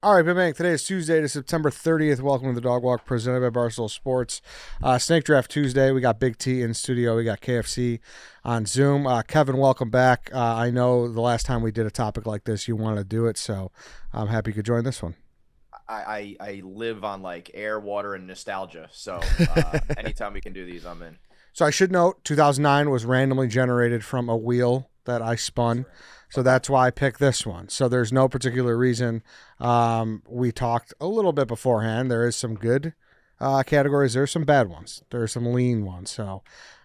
All right, Big Bang. Today is Tuesday, to September 30th. Welcome to the Dog Walk presented by Barstool Sports. Snake Draft Tuesday. We got Big T in studio. We got KFC on Zoom. Kevin, welcome back. I know the last time we did a topic like this, you wanted to do it, so I'm happy you could join this one. I live on like air, water, and nostalgia. So anytime we can do these, I'm in. So I should note, 2009 was randomly generated from a wheel that I spun. So that's why I picked this one. So there's no particular reason. We talked a little bit beforehand. There is some good categories. There's some bad ones. There's some lean ones. So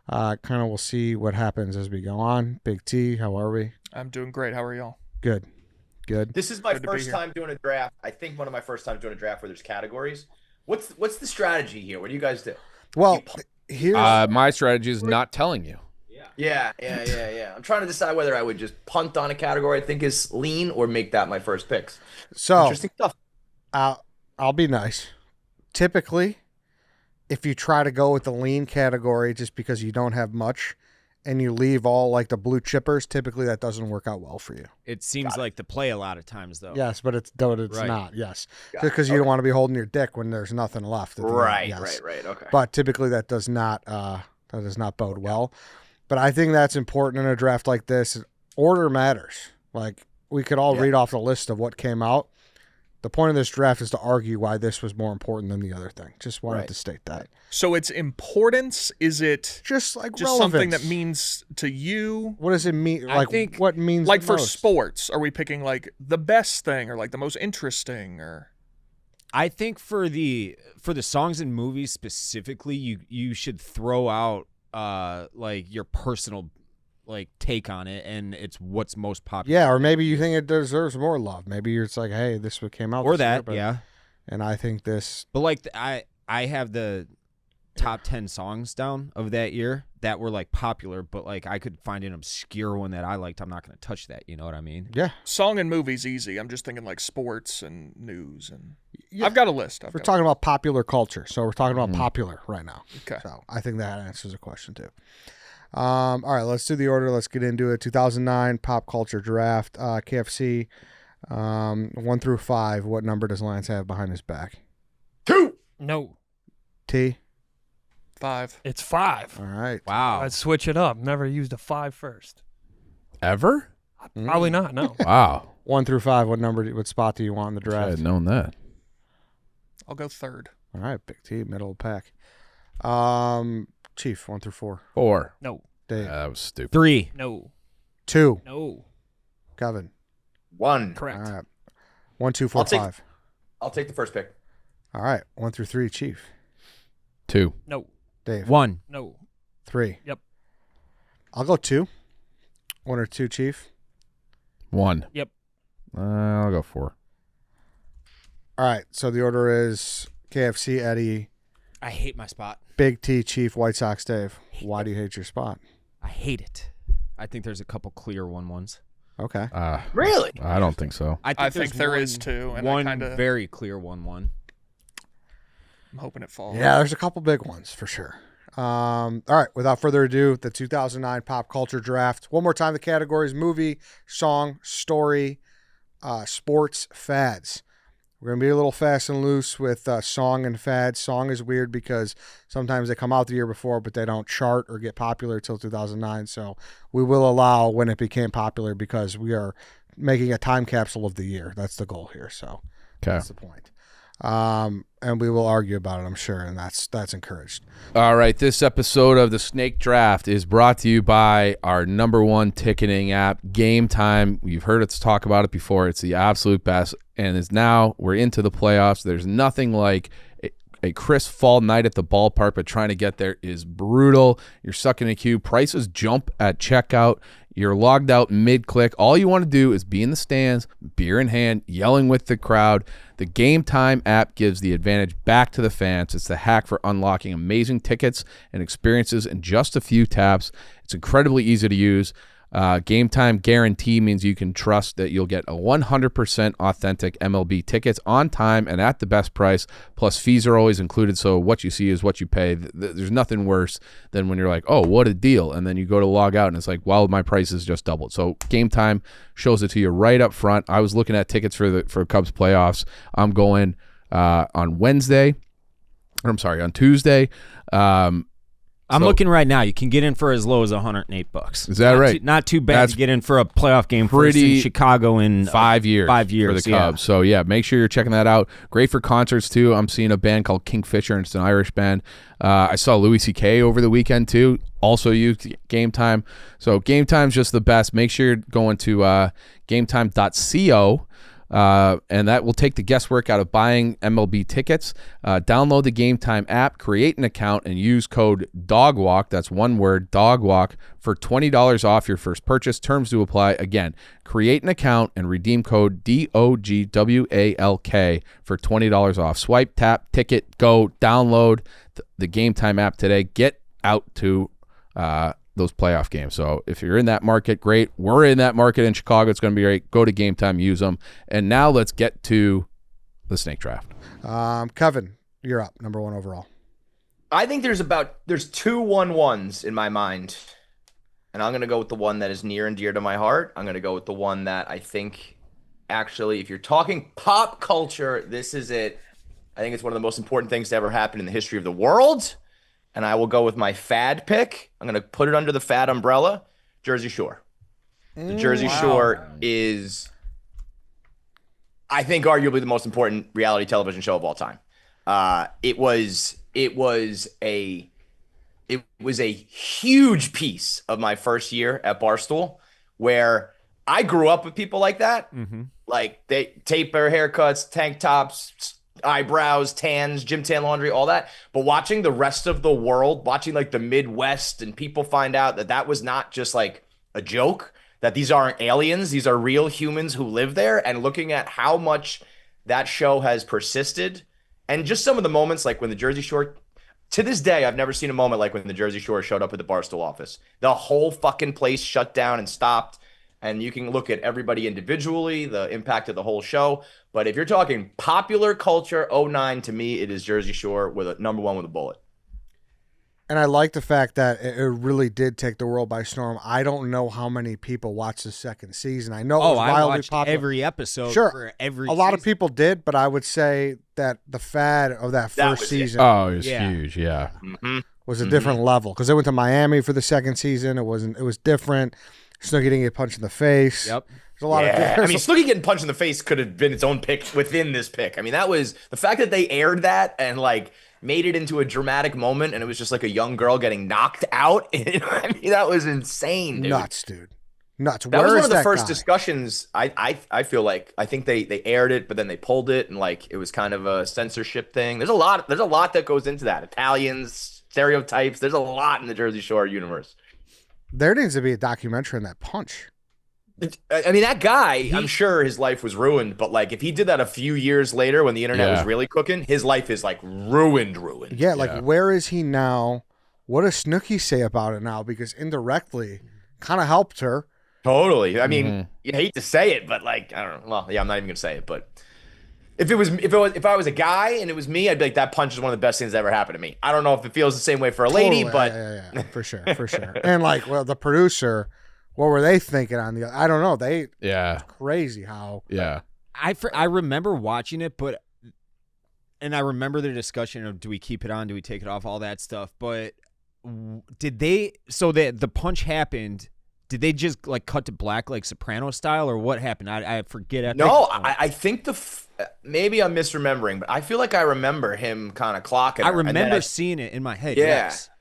kind of we'll see what happens as we go on. Big T, how are we? I'm doing great. How are y'all? Good. This is my Good to be first here. time doing a draft. I think one of my first times doing a draft where there's categories. What's the strategy here? What do you guys do? Well, here's My strategy is not telling you. Yeah. I'm trying to decide whether I would just punt on a category I think is lean or make that my first picks. so Interesting stuff. I'll be nice. Typically, if you try to go with the lean category just because you don't have much and you leave all like the blue chippers, typically that doesn't work out well for you. It seems like the play a lot of times, though. Yes, but it's Right. not. Yes, Got it. because you don't want to be holding your dick when there's nothing left. At the end. Right. Yes. Okay. But typically that does not bode well. But I think that's important in a draft like this. Order matters. Like we could all read off the list of what came out. The point of this draft is to argue why this was more important than the other thing. Just wanted to state that. So its importance, is it Just like just something relevance. that means to you? What does it mean? I Like think- what means Like for most? sports, are we picking like the best thing or like the most interesting or? I think for the songs and movies specifically, you should throw out like your personal like take on it, and it's what's most popular. Yeah, or maybe you think it deserves more love. Maybe you're just like, hey, this what came out Or this year, that, but- yeah. And I think this. But like I have the top 10 songs down of that year that were like popular, but like I could find an obscure one that I liked. I'm not going to touch that. You know what I mean? Yeah, Song and movies easy. I'm just thinking like sports and news and Yeah. I've got a list. we're talking about popular culture, so we're talking about Mm-hmm. popular right now. Okay. So I think that answers the question too. All right, let's do the order. Let's get into it. 2009 pop culture draft. KFC, 1 through 5. What number does Lance have behind his back? 2. No, T. 5. it's 5. All right. Wow. I'd switch it up. Never used a 5 first. Ever? Probably not. No. Wow. 1 through 5. What spot do you want in the I draft? had known that. I'll go third. All right, Big T, middle of the pack. Chief, 1 through 4. 4. No. Dave, That was stupid. 3. No. 2. No. Kevin. 1. Correct. All right. 1, 2, 4, I'll take- 5. I'll take the first pick. All right. 1 through 3. Chief. 2. No. Dave. 1. No. 3. Yep. I'll go 2. 1 or 2, Chief. 1. Yep. I'll go 4. All right. So the order is KFC, Eddie, I hate my spot. Big T, Chief, White Sox, Dave. Why do you hate your spot? I hate it. I think there's a couple clear ones. Okay. Really? I don't think so. I think there is too, and I one kinda- very clear one. I'm hoping it falls. Yeah, there's a couple big ones for sure. All right. Without further ado, the 2009 pop culture draft. One more time, the categories: movie, song, story, sports, fads. We're going to be a little fast and loose with song and fads. Song is weird because sometimes they come out the year before, but they don't chart or get popular till 2009. So we will allow when it became popular because we are making a time capsule of the year. That's the goal here. So Okay. that's the point. And we will argue about it, I'm sure, and that's encouraged. All right. This episode of the Snake Draft is brought to you by our #1 ticketing app, GameTime. You've heard us talk about it before. It's the absolute best, and is now we're into the playoffs. There's nothing like a crisp fall night at the ballpark, but trying to get there is brutal. You're stuck in a queue. Prices jump at checkout. You're logged out mid-click. All you want to do is be in the stands, beer in hand, yelling with the crowd. The Game Time app gives the advantage back to the fans. It's the hack for unlocking amazing tickets and experiences in just a few taps. It's incredibly easy to use. Game Time guarantee means you can trust that you'll get a 100% authentic MLB tickets on time and at the best price. Plus, fees are always included, so what you see is what you pay. There's nothing worse than when you're like, oh, what a deal, and then you go to log out and it's like, well, my price has just doubled. So Game Time shows it to you right up front. I was looking at tickets for Cubs playoffs. I'm going on Tuesday. I'm looking right now. You can get in for as low as $108. Is that right? Not too bad That's to get in for a playoff game pretty in Chicago in 5 years. 5 years for the Cubs. So yeah, make sure you're checking that out. Great for concerts too. I'm seeing a band called Kingfisher, and it's an Irish band. I saw Louis C.K. over the weekend too. Also used Game Time. So Game Time's just the best. Make sure you're going to gametime.co. And that will take the guesswork out of buying MLB tickets. Download the Game Time app, create an account, and use code DOGWALK, that's one word, DOGWALK, for $20 off your first purchase. Terms do apply. Again, create an account and redeem code DOGWALK for $20 off. Swipe, tap, ticket, go, download the Game Time app today. Get out to those playoff games. So if you're in that market, great. We're in that market in Chicago. It's going to be great. Go to Game Time, use them. And now let's get to the snake draft. Kevin, you're up. Number one overall. I think there's 2 1-1s in my mind. And I'm going to go with the one that is near and dear to my heart. I'm going to go with the one that I think actually, if you're talking pop culture, this is it. I think it's one of the most important things to ever happen in the history of the world. And I will go with my fad pick. I'm going to put it under the fad umbrella, Jersey Shore. The Jersey Shore is, I think, arguably the most important reality television show of all time. It was a huge piece of my first year at Barstool, where I grew up with people like that. Mm-hmm. Like they taper haircuts, tank tops, eyebrows, tans, gym tan laundry, all that. But watching the rest of the world, watching like the Midwest, and people find out that was not just like a joke, that these aren't aliens, these are real humans who live there, and looking at how much that show has persisted, and just some of the moments like when the Jersey Shore, to this day, I've never seen a moment like when the Jersey Shore showed up at the Barstool office. The whole fucking place shut down and stopped. And you can look at everybody individually, the impact of the whole show. But if you're talking popular culture, 09, to me, it is Jersey Shore with a number one with a bullet. And I like the fact that it really did take the world by storm. I don't know how many people watched the second season. I know it was I wildly watched popular. every episode Sure. for every A lot of season. people did, but I would say that the fad of that That first was it. season Oh, it was Yeah. huge. Yeah. Mm-hmm. was a different level, because they went to Miami for the second season. It was different. Snooki didn't get punched in the face. Yep. There's a lot of I mean, Snooki getting punched in the face could have been its own pick within this pick. I mean, that was the fact that they aired that and like made it into a dramatic moment, and it was just like a young girl getting knocked out. I mean, that was insane, dude. nuts, dude. Nuts. That Where was one is of the that first guy? discussions. I feel like I think they aired it, but then they pulled it, and like it was kind of a censorship thing. There's a lot that goes into that. Italians, stereotypes. There's a lot in the Jersey Shore universe. There needs to be a documentary on that punch. I mean, that guy, I'm sure his life was ruined, but like if he did that a few years later when the internet was really cooking, his life is like ruined. Yeah, like where is he now? What does Snooki say about it now? Because indirectly, kind of helped her. Totally. I mean, you hate to say it, but like, I don't know. Well, yeah, I'm not even gonna say it, but if I was a guy and it was me, I'd be like, that punch is one of the best things that ever happened to me. I don't know if it feels the same way for a lady, Totally. but yeah, for sure. And like, well, the producer, what were they thinking on the? I don't know. Crazy how. Yeah. I remember watching it, and I remember the discussion of do we keep it on, do we take it off, all that stuff. But did they? So that the punch happened. Did they just like cut to black like Soprano style, or what happened? I forget. No, I think maybe I'm misremembering, but I feel like I remember him kind of clocking. I remember seeing it in my head. Yeah. Yes.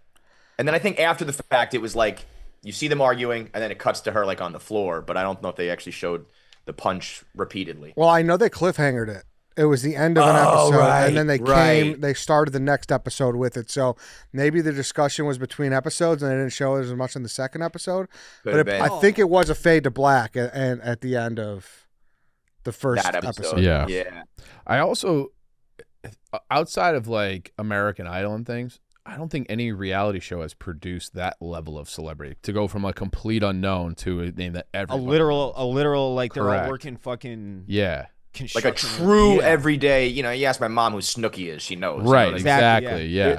And then I think after the fact, it was like you see them arguing, and then it cuts to her like on the floor. But I don't know if they actually showed the punch repeatedly. Well, I know they cliffhangered it. It was the end of an episode, and then they started the next episode with it. So maybe the discussion was between episodes, and they didn't show it as much in the second episode. I think it was a fade to black and at the end of the first That episode. Yeah. I also, outside of like American Idol and things, I don't think any reality show has produced that level of celebrity to go from a complete unknown to a name that A everyone literal like they're all Correct. working fucking Yeah. Like a construction. true Yeah. everyday, you ask my mom who Snooki is, she knows. Right. You know what I mean? Exactly. Yeah.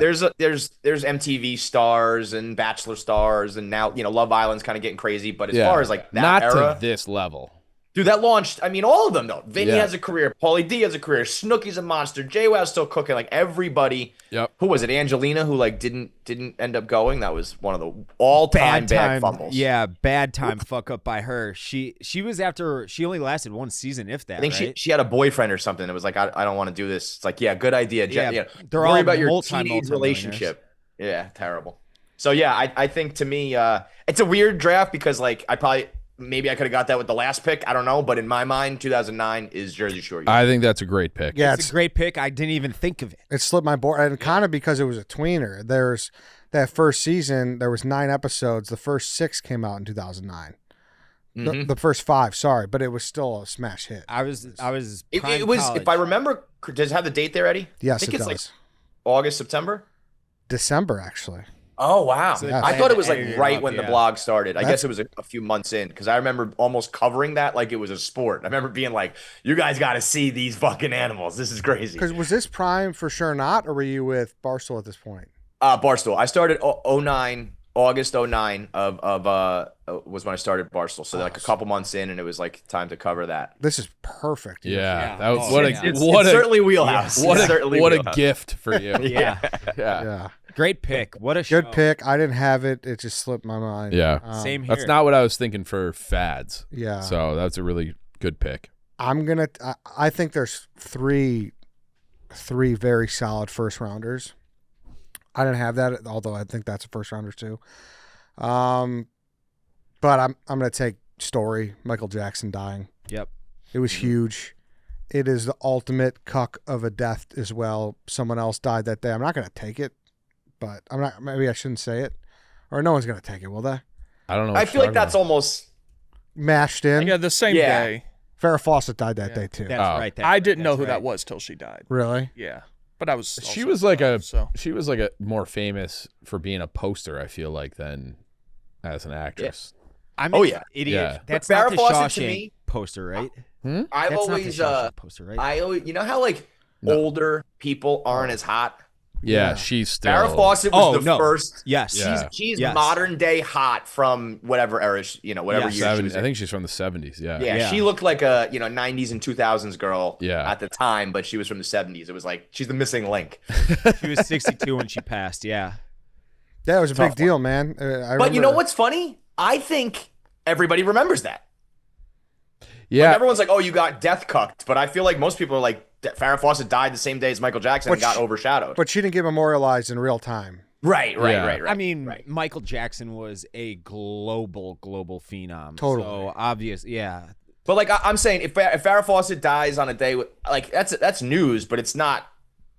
There's MTV stars and Bachelor stars, and now Love Island's kind of getting crazy. But as Yeah. far as like that Not era, to this level. dude, that launched. I mean, all of them though. Vinny Yeah. has a career. Pauly D has a career. Snooki's a monster. JWoww's still cooking. Like everybody. Yep. Who was it? Angelina, who like didn't end up going. That was one of the all-time bad fumbles. Yeah, bad time fuck up by her. She was after she only lasted one season, if that. I think right? she had a boyfriend or something. It was like, I don't want to do this. It's like, yeah, good idea. Yeah, they're worry all about your multi-millionaires. teenage relationship. Yeah, terrible. So yeah, I think to me, it's a weird draft because like maybe I could have got that with the last pick. I don't know, but in my mind, 2009 is Jersey Shore. I think that's a great pick. Yeah, It's a great pick. I didn't even think of it. it slipped my board, and kind of because it was a tweener. There's that first season. There was 9 episodes. The first 6 came out in 2009. The first 5, sorry, but it was still a smash hit. I was It prime was, college. if I remember, does it have the date there, Eddie? Yes, I think it it's does. like August, September. December, actually. Oh wow! So they I thought it was like edited it right up, when the yeah. blog started. I That's- guess it was a few months in because I remember almost covering that like it was a sport. I remember being like, "You guys got to see these fucking animals. This is crazy." Because was this Prime for sure not, or were you with Barstool at this point? Barstool. I started 09, August 09 was when I started Barstool. So like a couple months in, and it was like time to cover that. This is perfect. Yeah. Yeah. That was Oh, what yeah. a It's what a certainly wheelhouse. what It's a certainly what a wheelhouse. gift for you. Yeah, Yeah. Yeah. great pick. What a show. Good pick. I didn't have it. It just slipped my mind. Yeah. Same here. That's not what I was thinking for fads. Yeah. So that's a really good pick. I think there's three very solid first rounders. I didn't have that, although I think that's a first rounder too. But I'm gonna take story. Michael Jackson dying. Yep. It was huge. It is the ultimate cuck of a death as well. Someone else died that day. I'm not gonna take it, but I'm not. Maybe I shouldn't say it, or no one's gonna take it, will they? I don't know. I what feel like you're that's talking almost. Mashed in. Yeah, the same Yeah. day. Farrah Fawcett died that day too. That's Oh. right. I didn't know that's who that right. was till she died. Really? Yeah, but I was. She also was like a 12, so. she was like a more famous for being a poster, I feel like, than as an actress. I'm Oh, an yeah. idiot. Yeah. That's But not Farrah the Fawcett to Shawshank me- poster, right? I've That's not always the Shawshank poster, right? I always, you know how like older people aren't as hot. Yeah, Yeah. she's still Farrah Fawcett was Oh, the no. first. Yes. Yeah. She's Yes. modern day hot from whatever era, whatever Yes. year she was I in. think she's from the 70s. Yeah. Yeah, Yeah. she looked like a 90s and 2000s girl Yeah. at the time, but she was from the 70s. It was like she's the missing link. She was 62 when she passed. Yeah. Yeah, it was a Tough big deal, man. But you know what's funny? I think everybody remembers that. Yeah. Like, everyone's like, "Oh, you got death cucked," but I feel like most people are like, "Farrah Fawcett died the same day as Michael Jackson and But got she- overshadowed." But she didn't get memorialized in real time. Right. Yeah. I mean, right. Michael Jackson was a global phenom. Totally. So obvious. Yeah. But like I'm saying, if Farrah Fawcett dies on a day with, like that's news, but it's not.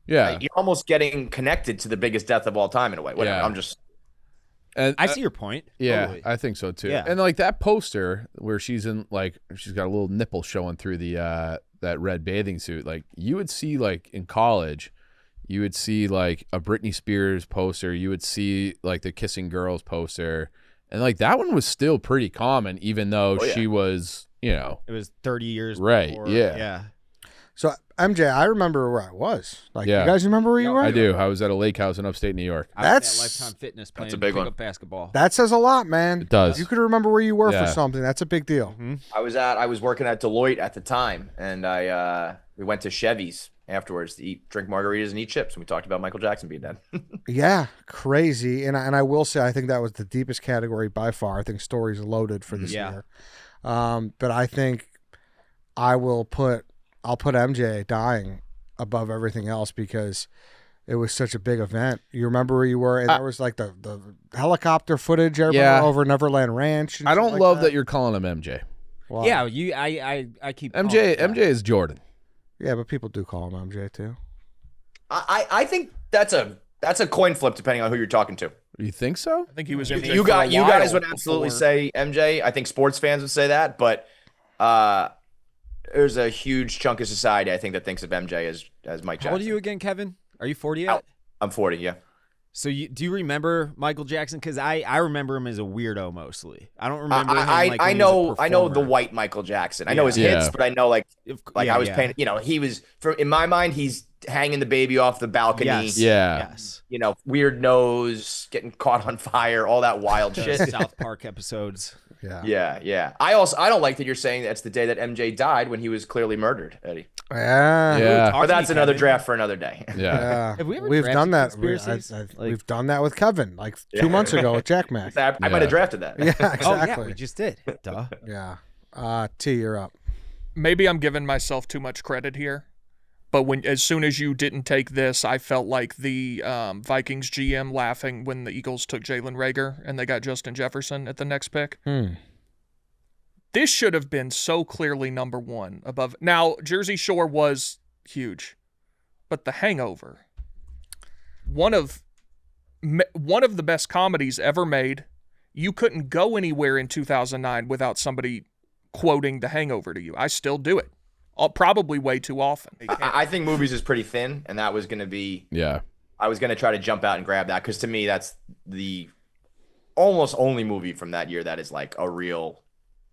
Yeah. Like, you're almost getting connected to the biggest death of all time in a way. Whatever. Yeah. I'm just. And I see your point. Yeah, Totally. I think so too. Yeah. And like that poster where she's in like she's got a little nipple showing through the that red bathing suit. Like you would see like in college, you would see like a Britney Spears poster, you would see like the Kissing Girls poster. And like that one was still pretty common even though Oh, yeah. she was, It was 30 years Right, before. yeah. Yeah. So MJ, I remember where I was. Like, Yeah. you guys remember where you were? I do. I was at a lake house in upstate New York. I was That's- at Lifetime Fitness playing a big one. pickup basketball. That says a lot, man. It does. You could remember where you were Yeah. for something. That's a big deal. I was working at Deloitte at the time, and we went to Chevy's afterwards to drink margaritas and eat chips, and we talked about Michael Jackson being dead. Yeah, crazy. And I will say, I think that was the deepest category by far. I think stories loaded for this Yeah. year. But I think I'll put MJ dying above everything else because it was such a big event. You remember where you were, and there was like the helicopter footage Yeah. over Neverland Ranch. And I shit don't like love that you're calling him MJ. Wow. Yeah, I keep calling MJ it that. MJ is Jordan. Yeah, but people do call him MJ too. I think that's a coin flip depending on who you're talking to. You think so? I think he was MJ You for a guys while would absolutely before- say MJ. I think sports fans would say that, but there's a huge chunk of society I think that thinks of MJ as Mike Jackson. How old are you again, Kevin? Are you 40 yet? I'm 40. Yeah. So do you remember Michael Jackson? Because I remember him as a weirdo mostly. I don't remember him like I when he was a know the performer. white Michael Jackson. I know his Yeah. hits, but I know I was yeah. paying. He was in my mind. He's hanging the baby off the balcony. Yes. Yeah. Yes. Weird nose, getting caught on fire, all that wild shit. South Park episodes. Yeah. Yeah. I don't like that you're saying that's the day that MJ died when he was clearly murdered, Eddie. Yeah. Yeah. But that's another draft for another day. Yeah. Yeah. Have we ever We've drafted done that. conspiracies? We've done that with Kevin like 2 months ago with Jack Mac. I might have drafted that. Yeah, exactly. Oh yeah, we just did. Duh. Yeah. T, you're up. Maybe I'm giving myself too much credit here, but as soon as you didn't take this, I felt like the Vikings GM laughing when the Eagles took Jalen Reagor and they got Justin Jefferson at the next pick. This should have been so clearly number one above. Now, Jersey Shore was huge, but The Hangover, one of the best comedies ever made. You couldn't go anywhere in 2009 without somebody quoting The Hangover to you. I still do it. Probably way too often. I think movies is pretty thin, and that was going to be. Yeah. I was going to try to jump out and grab that because to me that's the almost only movie from that year that is like a real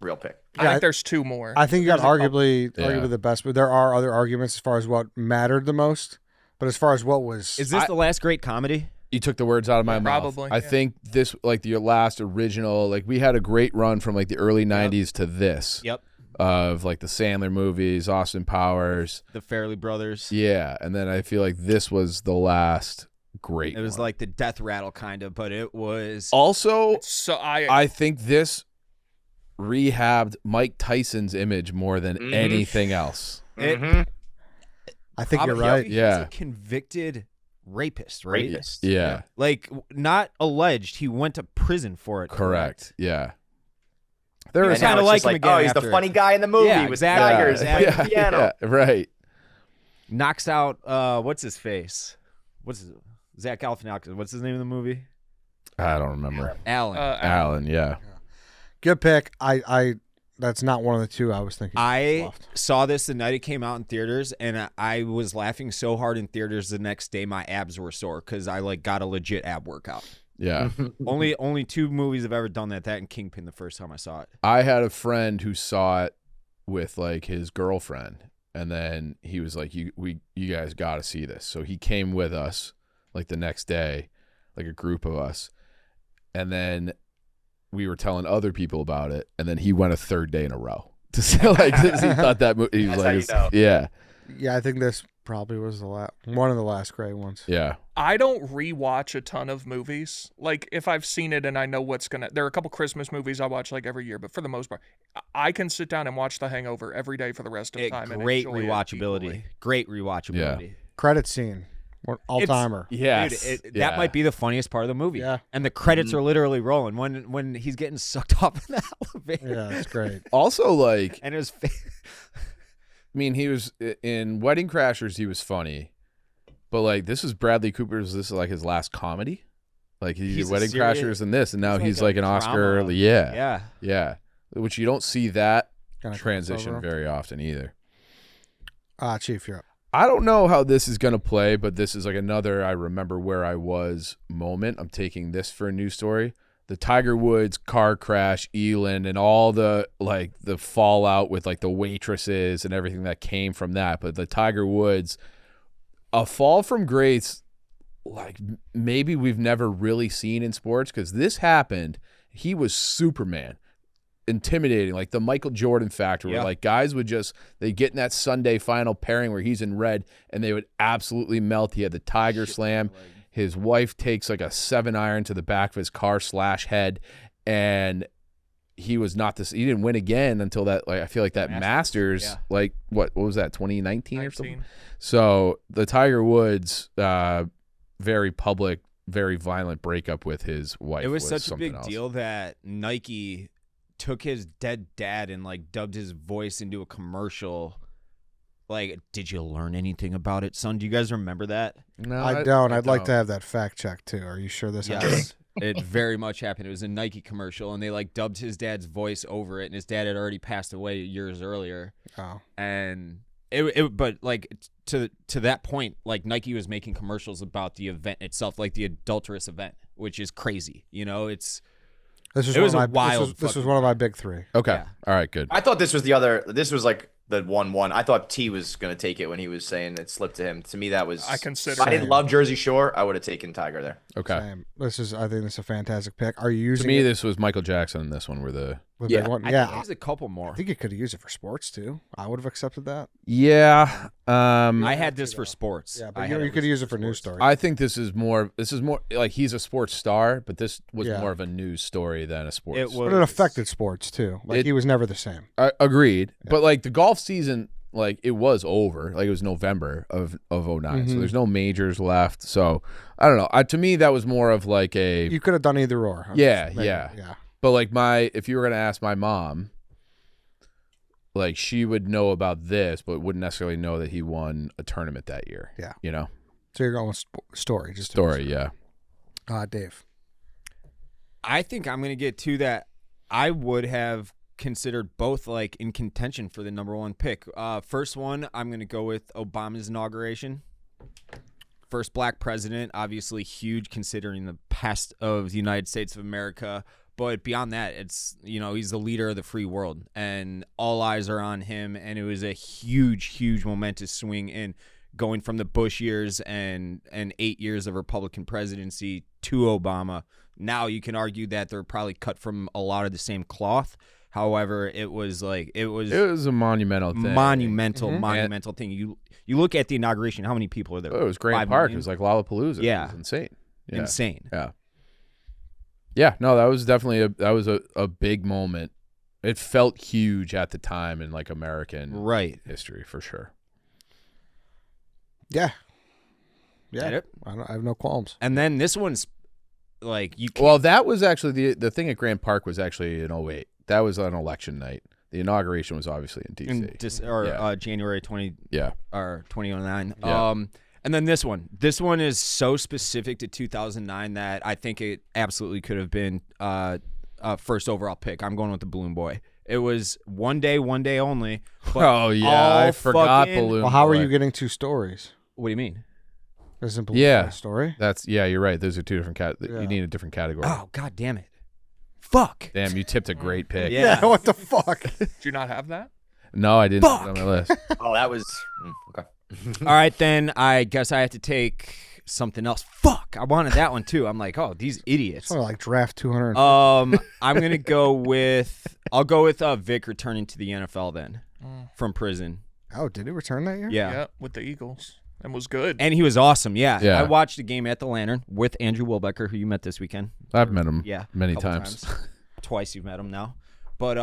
pick. I think there's two more. I think you got There's a arguably Yeah. the best, but there are other arguments as far as what mattered the most. But as far as what was, Is this the last great comedy? You took the words out of my mouth. Probably, I yeah. think this, like your last original, like we had a great run from like the early 90s to this. Yep. Of like the Sandler movies, Austin Powers. The Farrelly Brothers. Yeah. And then I feel like this was the last great It was one. like the death rattle kind of, but it was. Also, So I think this rehabbed Mike Tyson's image more than anything else. Mhm. I think you're Probably- right. He's Yeah. a convicted rapist, right? Rapist. Yeah. Like, not alleged. He went to prison for it. Correct. Yeah. There He was was kinda it's like just him again oh, he's the after. funny guy in the movie Yeah, with exactly. tigers Yeah. playing the piano. Yeah, right. Knocks out, what's his face? Zach Galifianakis. What's his name in the movie? I don't remember. Alan. Alan, yeah. Good pick. I that's not one of the two I was thinking. I left. saw this the night it came out in theaters, and I was laughing so hard in theaters the next day my abs were sore because I like got a legit ab workout. Yeah. Only two movies have ever done that and Kingpin the first time I saw it. I had a friend who saw it with like his girlfriend, and then he was like, you guys got to see this. So he came with us like the next day, like a group of us. And then we were telling other people about it, and then he went a third day in a row to say like this. He thought that movie. He was That's like, how you know. yeah, Yeah, I think this probably was one of the last great ones. yeah, I don't rewatch a ton of movies. Like if I've seen it and I know what's gonna. There are a couple Christmas movies I watch like every year, but for the most part, I can sit down and watch The Hangover every day for the rest of time. Great and enjoy it rewatchability. equally. Great rewatchability. Credit scene, all timer. yes, Dude, that might be the funniest part of the movie. Yeah. And the credits are literally rolling when he's getting sucked up in the elevator. Yeah, it's great. Also, like, And his I mean, he was in Wedding Crashers. He was funny, but like this is Bradley Cooper's. This is like his last comedy. Like he He's did a Wedding serious- Crashers and this, and now he's he's like like a an Oscar. drama. Yeah, Yeah. which you don't see that Kinda transition crossover. very often either. Chief, you're up. I don't know how this is going to play, but this is like another I remember where I was moment. I'm taking this for a news story. The Tiger Woods car crash, Elin, and all the like the fallout with like the waitresses and everything that came from that. But the Tiger Woods, a fall from grace, like maybe we've never really seen in sports because this happened. He was Superman. Intimidating, like the Michael Jordan factor, where like guys would they get in that Sunday final pairing where he's in red and they would absolutely melt. He had the Tiger Slam. His wife takes like a 7-iron to the back of his car / head, and he was not this. He didn't win again until that. Like I feel like that Masters, like what was that 2019 or something? So the Tiger Woods, very public, very violent breakup with his wife. It was such a something big else. deal that Nike took his dead dad and like dubbed his voice into a commercial. Like, did you learn anything about it, son? Do you guys remember that? No, I don't. I'd like to have that fact checked too. Are you sure this happened? Yes. It very much happened. It was a Nike commercial, and they like dubbed his dad's voice over it, and his dad had already passed away years earlier. Oh, And But like to that point, like Nike was making commercials about the event itself, like the adulterous event, which is crazy. You know, This was a wild This was one of my big three. Okay. Yeah. All right. Good. I thought this was the other. This was like the 1-1. I thought T was going to take it when he was saying it slipped to him. To me, that was. I consider If I didn't Same. love Jersey Shore, I would have taken Tiger there. Okay. Same. I think this is a fantastic pick. Are you using To me, it? this was Michael Jackson, and this one were the. The Yeah. big one? I Yeah. think there's a couple more. I think you could have used it for sports too. I would have accepted that. Yeah. I had this for sports. Yeah, I but had you it could for use it for news sports. story. I think this is more like he's a sports star, but this was Yeah. more of a news story than a sports. It was. But it affected sports too. Like It- he was never the same. Agreed. But like the golf season, like it was over. Like it was November of 09. So there's no majors left. So I don't know. To me, that was more of like a. You could have done either or. Yeah, Maybe, yeah. yeah. But like if you were gonna ask my mom, like she would know about this, but wouldn't necessarily know that he won a tournament that year. Yeah. You know, So you're going with story, just story. Yeah. Dave. I think I'm gonna get to that. I would have considered both like in contention for the number one pick. First one, I'm gonna go with Obama's inauguration. First black president, obviously huge considering the past of the United States of America. But beyond that, it's, he's the leader of the free world, and all eyes are on him. And it was a huge, huge momentous swing in going from the Bush years and 8 years of Republican presidency to Obama. Now you can argue that they're probably cut from a lot of the same cloth. However, it was a monumental thing. monumental thing. You look at the inauguration. How many people are there? Oh, it was Grand 5 Park. million? It was like Lollapalooza. Yeah. It was insane. Yeah. Insane. Yeah. Yeah, no, that was definitely a big moment. It felt huge at the time in like American history for sure. Yeah. That Yeah. it? I have no qualms. And then this one's like you. Can't, Well, that was actually the thing at Grand Park was actually in 08. That was on election night. The inauguration was obviously in DC. January 20 Yeah. or 2009. Yeah. And then this one. This one is so specific to 2009 that I think it absolutely could have been first overall pick. I'm going with the Balloon Boy. It was one day only. But Oh yeah, I forgot Balloon. Well, how are Boy. you getting two stories? What do you mean? Isn't Balloon Yeah. Boy a story? You're right. Those are two different Yeah. You need a different category. Oh, God damn it. Fuck. Damn, you tipped a great pick. Yeah. What the fuck? Did you not have that? No, I didn't put it on my list. Oh, that was okay. All right, then I guess I have to take something else. Fuck. I wanted that one too. I'm like, oh, these idiots. It's only like draft 200. I'm gonna go with Vic returning to the NFL then from prison. Oh, did he return that year? Yeah. With the Eagles. And was good. And he was awesome. Yeah. Yeah. I watched the game at the Lantern with Andrew Wilbecker, who you met this weekend. I've met him Yeah. many couple times. Twice you've met him now. But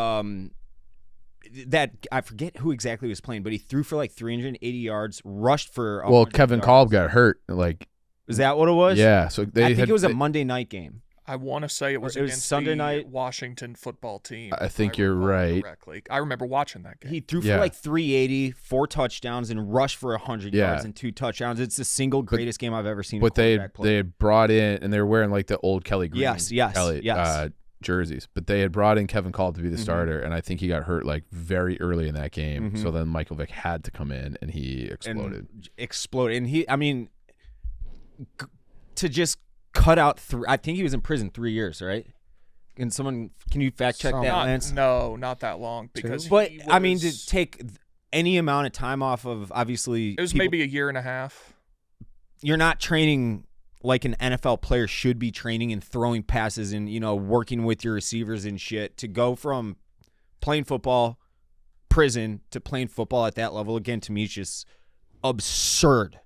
that I forget who exactly was playing, but he threw for like 380 yards, rushed for Well, 100 Kevin yards. Kolb got hurt. Like, Is that what it was? yeah. So I think it was a Monday night game. I want to say it was It was against Sunday the night. Washington football team. I think if you're recall right. Correctly. I remember watching that game. He threw for Yeah. like 380, 4 touchdowns, and rushed for 100 Yeah. yards and 2 touchdowns. It's the single greatest game I've ever seen. But a quarterback play. they had brought in, and they were wearing like the old Kelly Green Yes, jerseys. But they had brought in Kevin Kolb to be the starter, and I think he got hurt like very early in that game. So then Michael Vick had to come in, and he exploded. And to just cut out I think he was in prison 3 years, right? Can you fact check that, Lance? No, not that long. Because But he I mean, to was- take any amount of time off of obviously, it was maybe a year and a half. you're not training like an NFL player should be training and throwing passes and working with your receivers and shit. To go from playing football, prison to playing football at that level again, to me, is just absurd.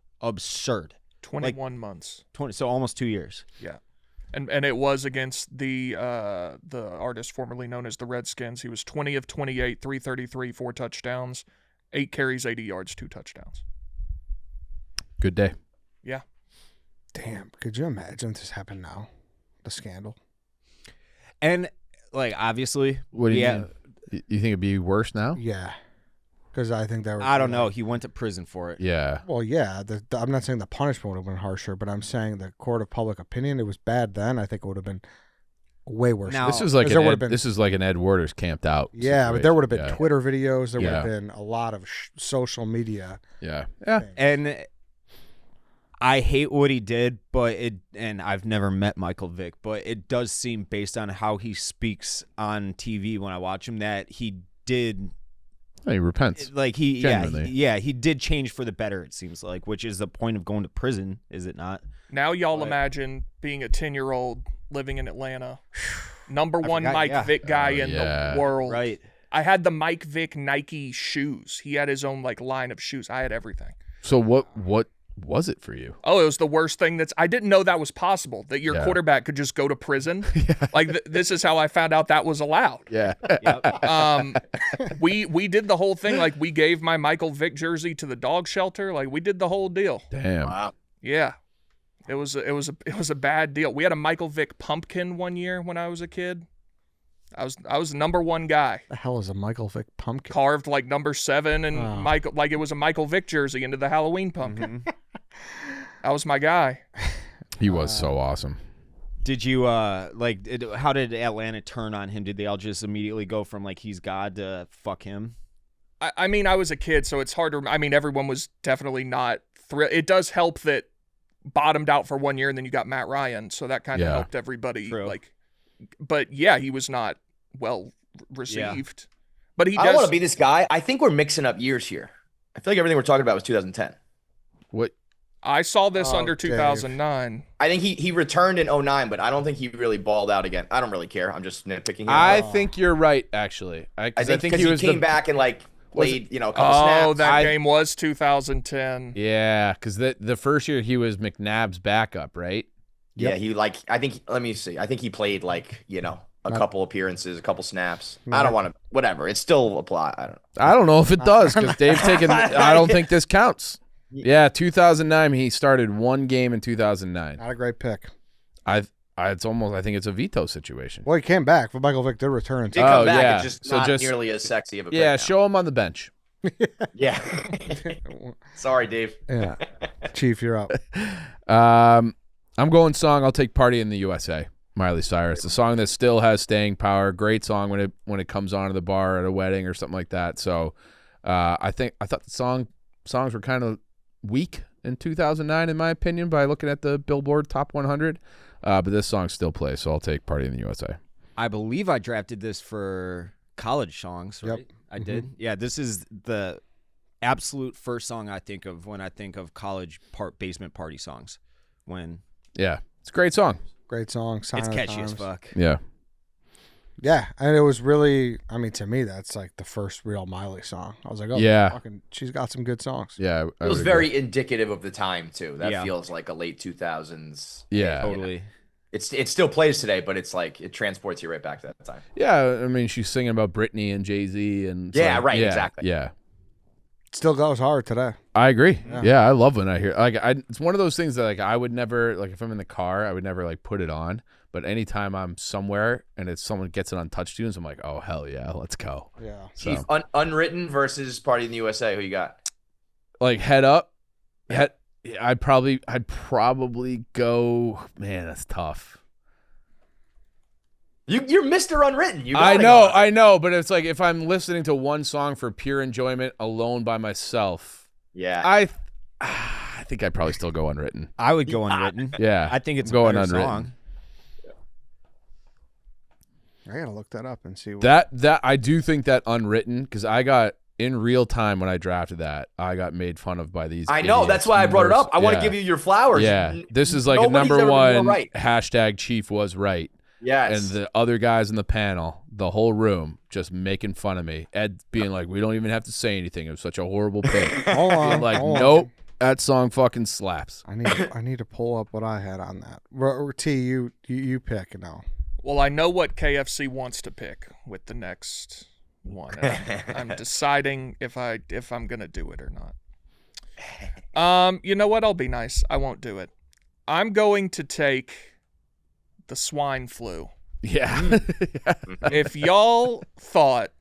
21 months. So almost 2 years. Yeah. And it was against the artist formerly known as the Redskins. He was 20 of 28, 333, 4 touchdowns, 8 carries, 80 yards, 2 touchdowns. Good day. Yeah. Damn. Could you imagine if this happened now? The scandal. And like obviously, What do you mean? You think it'd be worse now? Yeah. Because I think that would I don't know. He went to prison for it. Yeah. Well, yeah. I'm not saying the punishment would have been harsher, but I'm saying the court of public opinion, it was bad then. I think it would have been way worse. Now- This is like There would've been- this is like an Ed Waters camped out. Yeah, but situation. there would have been Yeah. Twitter videos. There would have Yeah. been a lot of social media. Yeah. And I hate what he did, and I've never met Michael Vick, but it does seem based on how he speaks on TV when I watch him that he did He repents. Genuinely. he did change for the better, it seems like, which is the point of going to prison, is it not? Now y'all Right. imagine being a 10-year-old living in Atlanta. Number one forgot, Mike yeah. Vick guy in yeah. the world. Right. I had the Mike Vick Nike shoes. He had his own like line of shoes. I had everything. So what was it for you? Oh, it was the worst thing I didn't know that was possible, that your Yeah. quarterback could just go to prison. Like this is how I found out that was allowed. Yeah. Yep. We did the whole thing. Like we gave my Michael Vick jersey to the dog shelter. Like we did the whole deal. Damn. Wow. Yeah. It was a bad deal. We had a Michael Vick pumpkin one year when I was a kid. I was the number one guy. The hell is a Michael Vick pumpkin? Carved like number 7 and Oh. Michael, like it was a Michael Vick jersey into the Halloween pumpkin. That was my guy. He was so awesome. Did you how did Atlanta turn on him? Did they all just immediately go from like he's God to fuck him? I mean, I was a kid, so it's hard to. I mean, everyone was definitely not thrilled. It does help that bottomed out for 1 year, and then you got Matt Ryan, so that kind of Yeah. helped everybody. True. Like, but yeah, he was not well received. But he I don't want does. to be this guy. I think we're mixing up years here. I feel like everything we're talking about was 2010. What? I saw this Oh, under Dave. 2009. I think he returned in 2009, but I don't think he really balled out again. I don't really care. I'm just nitpicking him. I think you're right, actually. I I think think because he he was came back and like was played, a couple Oh, snaps. that game was 2010. Yeah, because the first year he was McNabb's backup, right? Yeah, he like I think let me see. I think he played like, a couple appearances, a couple snaps. I don't want to whatever. It still apply. I don't know. I don't know if it does because Dave's taking. I don't think this counts. Yeah, 2009. He started one game in 2009. Not a great pick. It's almost. I think it's a veto situation. Well, he came back, but Michael Vick did return. Did come Oh, back. yeah. It's just So not just- nearly as sexy of a pick Yeah, now. show him on the bench. Yeah. Sorry, Dave. Yeah, Chief, you're up. I'm going song. I'll take "Party in the USA." Miley Cyrus, the song that still has staying power. Great song when it comes on at the bar at a wedding or something like that. So, I thought the songs were kind of weak in 2009, in my opinion, by looking at the Billboard Top 100. But this song still plays, so I'll take "Party in the USA." I believe I drafted this for college songs, right? Yep. I did. Yeah, this is the absolute first song I think of when I think of college basement party songs. When Yeah, it's a great song. Great song. it's Silent catchy Times. as fuck. Yeah, Yeah, and it was really. I mean, to me, that's like the first real Miley song. I was like, oh Yeah. fucking, she's got some good songs. yeah. It was very indicative of the time too. That Yeah. feels like a late 2000s. Yeah. Totally. It still plays today, but it's like it transports you right back to that time. Yeah, I mean, she's singing about Britney and Jay-Z and it's Yeah, like- right, yeah, exactly. Yeah. It still goes hard today. I agree. Yeah. Yeah, I love when I hear it's one of those things that like I would never like if I'm in the car, I would never like put it on. But anytime I'm somewhere and it's someone gets it on touch tunes, I'm like, oh hell yeah, let's go. Yeah. So Chief, Unwritten versus Party in the USA. Who you got? like head up, I'd probably go. Man, that's tough. You're Mr. Unwritten. You I gotta go. know, but it's like if I'm listening to one song for pure enjoyment alone by myself, Yeah. I think I'd probably still go unwritten. I would go unwritten. Yeah, I think it's I'm going a better unwritten. song. I gotta look that up and see. That I do think that unwritten because I got in real time when I drafted that I got made fun of by these. I know. idiots That's why I brought it up. I want to Yeah. give you your flowers. Yeah, this is like a Nobody's number ever been more one right. hashtag Chief was right, Yes. and the other guys in the panel, the whole room, just making fun of me. Ed being like, "We don't even have to say anything. It was such a horrible pick." Hold on. Being like, hold on. "Nope, that song fucking slaps." I need to pull up what I had on that. T, you pick now. Well, I know what KFC wants to pick with the next one. And I'm deciding if I'm gonna do it or not. You know what? I'll be nice. I won't do it. I'm going to take the swine flu. Yeah, If y'all thought,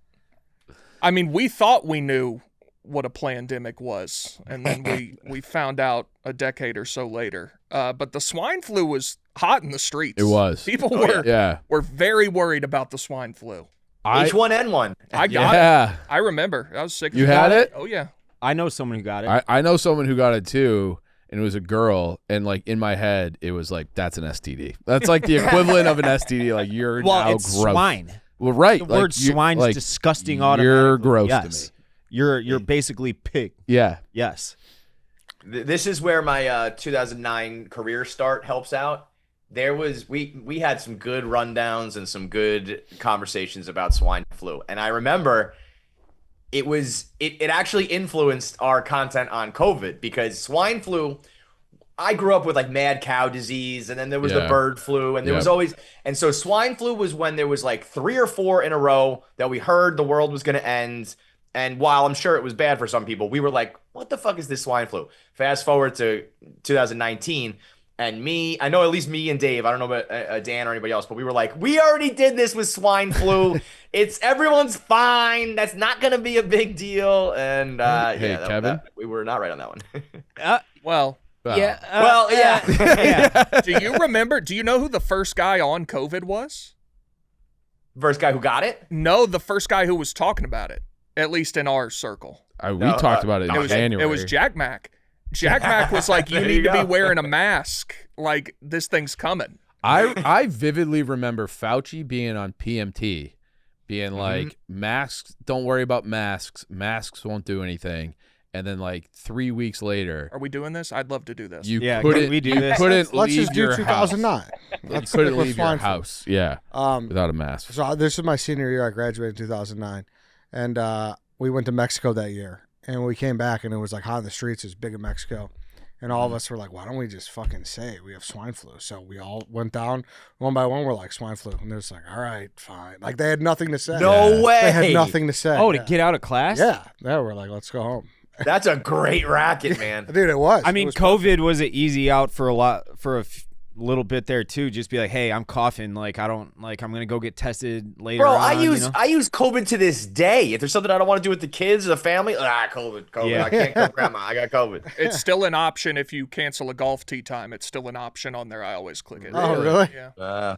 I mean, we thought we knew what a pandemic was, and then we found out a decade or so later. But the swine flu was hot in the streets. It was. People Yeah. were very worried about the swine flu. H1N1. I got it. I remember. I was sick. You had it? Oh yeah. I know someone who got it. I know someone who got it too, and it was a girl. And like in my head, it was like, that's an STD. That's like the equivalent of an STD. Like you're now it's gross. swine. Well, right. The word swine's like, disgusting. You're Automatically. gross Yes. to me. You're basically pig. Yeah. Yes. This is where my 2009 career start helps out. There was we had some good rundowns and some good conversations about swine flu, and I remember it actually influenced our content on COVID because swine flu. I grew up with like mad cow disease, and then there was the bird flu, and there was always, and so swine flu was when there was like 3 or 4 in a row that we heard the world was going to end. And while I'm sure it was bad for some people, we were like, what the fuck is this swine flu? Fast forward to 2019, and I know at least me and Dave, I don't know about Dan or anybody else, but we were like, we already did this with swine flu. Everyone's fine. That's not going to be a big deal. And hey, Kevin? We were not right on that one. Well, yeah. Do you remember? Do you know who the first guy on COVID was? First guy who got it? No, the first guy who was talking about it, at least in our circle. We talked about it in January. It was Jack Mack. Jack Mack was like, you need to be wearing a mask. Like, this thing's coming. I vividly remember Fauci being on PMT, being like, masks, don't worry about masks. Masks won't do anything. And then like 3 weeks later. Are we doing this? I'd love to do this. You can couldn't, we do you this? couldn't Let's leave just do your 2009. house. Let's Couldn't stick with leave your swine flu. house. Yeah. Without a mask. So this is my senior year. I graduated in 2009, and we went to Mexico that year. And we came back, and it was like hot in the streets. It was big in Mexico. And all of us were like, why don't we just fucking say we have swine flu? So we all went down one by one. We're like, swine flu. And they're just like, all right, fine. Like they had nothing to say. No way. They had nothing to say. Oh, to get out of class? Yeah. We're like, let's go home. That's a great racket, man. Dude, it was. I mean, It was COVID was an easy out for a little bit there too. Just be like, hey, I'm coughing. Like I'm gonna go get tested later. Bro, on, I use you know? I use COVID to this day. If there's something I don't want to do with the kids or the family, COVID. Yeah. I can't go grandma. I got COVID. It's still an option if you cancel a golf tee time. It's still an option on there. I always click it. Oh, really? Yeah.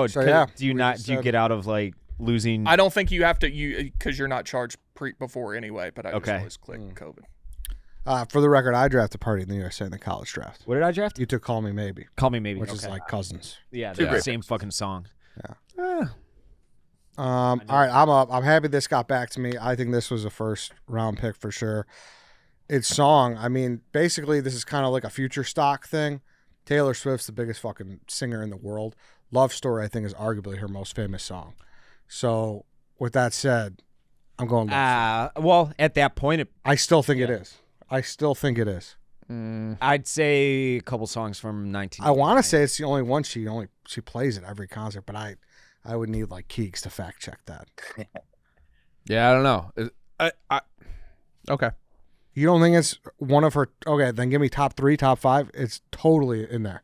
So, yeah, do you we not? just Do you said- get out of like losing? I don't think you have to, because you're not charged before anyway, but I just Okay. always click COVID. For the record, I drafted Party in the USA in the college draft. What did I draft? You took Call Me Maybe, Call Me Maybe. which Okay. is like cousins. Yeah, Two the great same fucking song. All right, I'm up. I'm happy this got back to me. I think this was a first round pick for sure. It's song. I mean, basically, this is kind of like a future stock thing. Taylor Swift's the biggest fucking singer in the world. Love Story, I think, is arguably her most famous song. So, with that said, I'm going Love Story. Well, at that point, I still think it is. I still think it is. I'd say a couple songs from 19. I want to say it's the only one she plays at every concert, but I would need like Keeks to fact check that. Yeah, I don't know. Okay. You don't think it's one of her? Okay, then give me top 3, top 5. It's totally in there.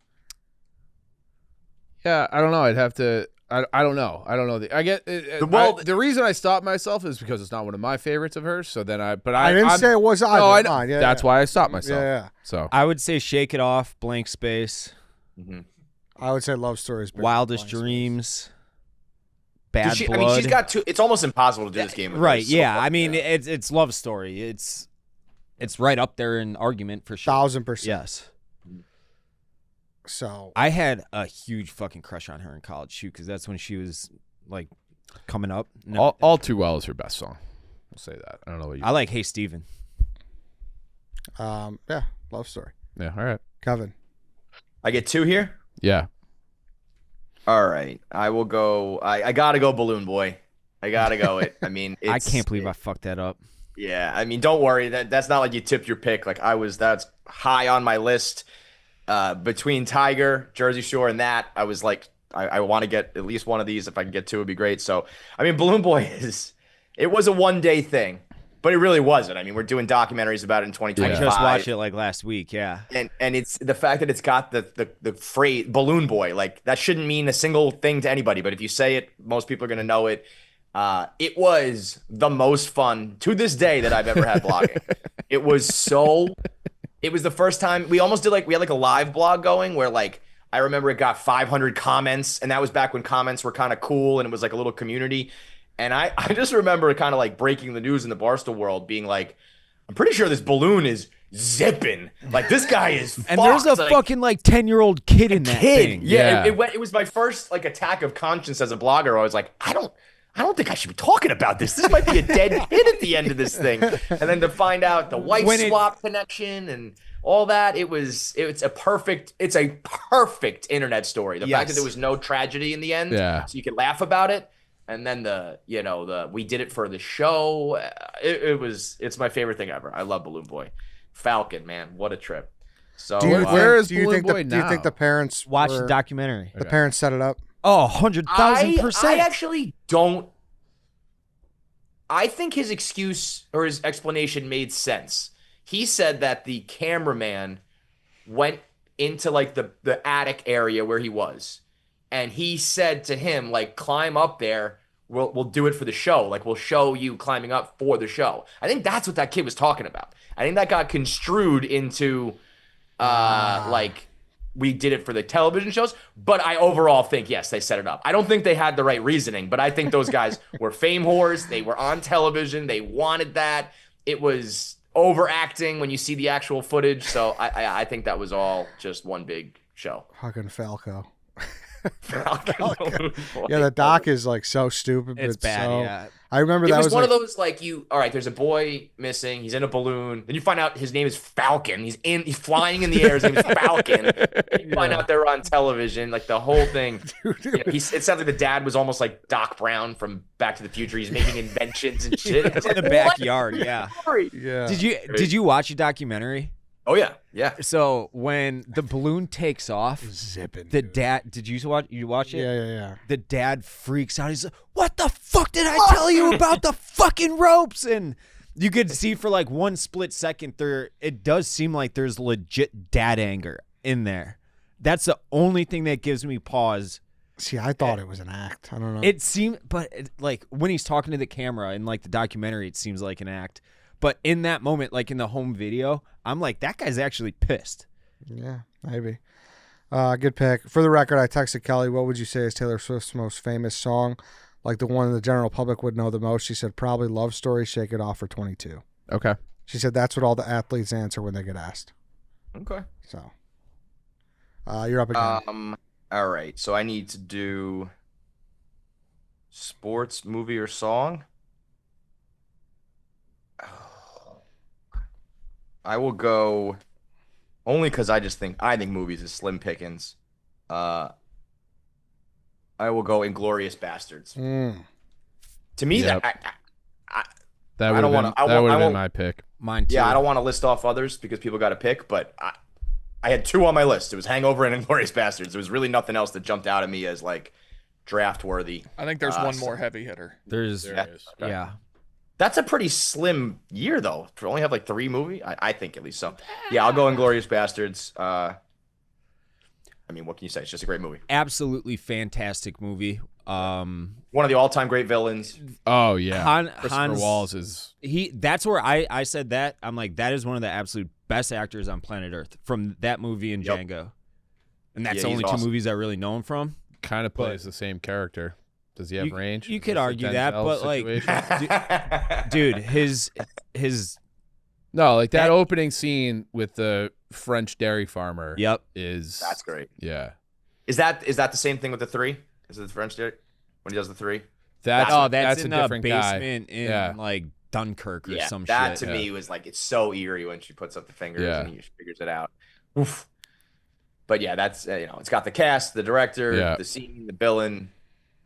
Yeah, I don't know. I'd have to. I don't know. I don't know. I get. The reason I stopped myself is because it's not one of my favorites of hers. So then I didn't say it was either. No, I Come on, yeah, that's yeah. why I stopped myself. Yeah. So I would say Shake It Off, Blank Space, I would say Love Story is bigger than Wildest Blank Space. Dreams, Bad I Blood. mean, she's got two. It's almost impossible to do this game. with her. Right, It's so yeah. fucking I mean, good. it's Love Story. It's right up there in argument for sure. 1000%. Yes. So I had a huge fucking crush on her in college too, because that's when she was like coming up. No, all Too Well is her best song. I'll say that. I don't know what you. I like Hey Steven. yeah, Love Story. Yeah. All right. Kevin. I get 2 here. Yeah. All right, I will go. I gotta go, Balloon Boy. I gotta go. I mean, I can't believe I fucked that up. Yeah, I mean, don't worry. That's not like you tipped your pick. Like that's high on my list. Between Tiger, Jersey Shore, and that, I was like, I want to get at least one of these. If I can get 2, it'd be great. So, I mean, Balloon Boy it was a one-day thing, but it really wasn't. I mean, we're doing documentaries about it in 2025. I just watched it like last week. Yeah. And it's the fact that it's got the phrase Balloon Boy, like that shouldn't mean a single thing to anybody, but if you say it, most people are gonna know it. It was the most fun to this day that I've ever had blogging. It It was the first time we almost did we had like a live blog going where like I remember it got 500 comments, and that was back when comments were kind of cool and it was like a little community. And I just remember kind of like breaking the news in the Barstool world, being like, I'm pretty sure this balloon is zipping. Like this guy is And there's a fucked. fucking like 10-year-old kid in that thing. Yeah, it was my first like attack of conscience as a blogger. I was like, I don't think I should be talking about this. This might be a dead kid at the end of this thing. And then to find out the wife swap connection and all that, it's a perfect internet story. The fact that there was no tragedy in the end, so you could laugh about it. And then we did it for the show. It's my favorite thing ever. I love Balloon Boy. Falcon, man, what a trip. So Do you now? think the parents Watch the documentary. The parents set it up? Oh, 100,000%. I actually don't. I think his excuse or his explanation made sense. He said that the cameraman went into like the attic area where he was, and he said to him, like, climb up there. We'll do it for the show. Like, we'll show you climbing up for the show. I think that's what that kid was talking about. I think that got construed into like we did it for the television shows. But I overall think, yes, they set it up. I don't think they had the right reasoning, but I think those guys were fame whores. They were on television. They wanted that. It was overacting when you see the actual footage. So I think that was all just one big show. Fucking Falco. Falcon. Yeah, the doc is like so stupid. It's bad, yeah. I remember It that was one like, of those like all right, there's a boy missing, he's in a balloon, then you find out his name is Falcon, he's flying in the air, his name is Falcon. You find out they're on television, like the whole thing. It sounds like the dad was almost like Doc Brown from Back to the Future. He's making inventions and shit. It's in the backyard, yeah. Yeah. Did you watch a documentary? Oh yeah. So when the balloon takes off, Zipping. the dad, did you watch it? Yeah. The dad freaks out. He's like, "What the fuck did I tell you about the fucking ropes?" And you could see for like one split second it does seem like there's legit dad anger in there. That's the only thing that gives me pause. See, I thought it was an act. I don't know. It seemed, but like when he's talking to the camera in like the documentary, it seems like an act. But in that moment, like in the home video, I'm like, that guy's actually pissed. Yeah, maybe. Good pick. For the record, I texted Kelly, what would you say is Taylor Swift's most famous song? Like the one the general public would know the most. She said probably Love Story, Shake It Off for 22. Okay. She said that's what all the athletes answer when they get asked. Okay. So you're up again. All right. So I need to do sports, movie, or song. I will go only because I think movies is slim pickings. I will go Inglourious Bastards. Mm. To me, Yep. that would have been my pick. Mine too. Yeah, I don't want to list off others because people got to pick, but I had two on my list. It was Hangover and Inglourious Bastards. There was really nothing else that jumped out at me as like draft worthy. I think there's one more heavy hitter. There is. Yeah. That's a pretty slim year, though, to only have like 3 movies. I think at least so. Yeah, I'll go Inglourious Bastards. I mean, what can you say? It's just a great movie. Absolutely fantastic movie. One of the all-time great villains. Oh yeah. Christopher Hans Waltz is. That's where I said that. I'm like, that is one of the absolute best actors on planet Earth from that movie and Yep. Django. And that's Yeah, the he's only awesome. 2 movies I really know him from. Kind of plays the same character. Does he have range? You Is could this a argue that, Denzel but like, situation? dude, his No, like that That- opening scene with the French dairy farmer. Yep. Is That's great. Yeah. Is that the same thing with the 3? Is it the French dude when he does the 3? That's a in different a guy. basement in Yeah. like Dunkirk or some that shit. to me was like, it's so eerie when she puts up the fingers and he figures it out. Oof. But yeah, that's it's got the cast, the director, the scene, the villain.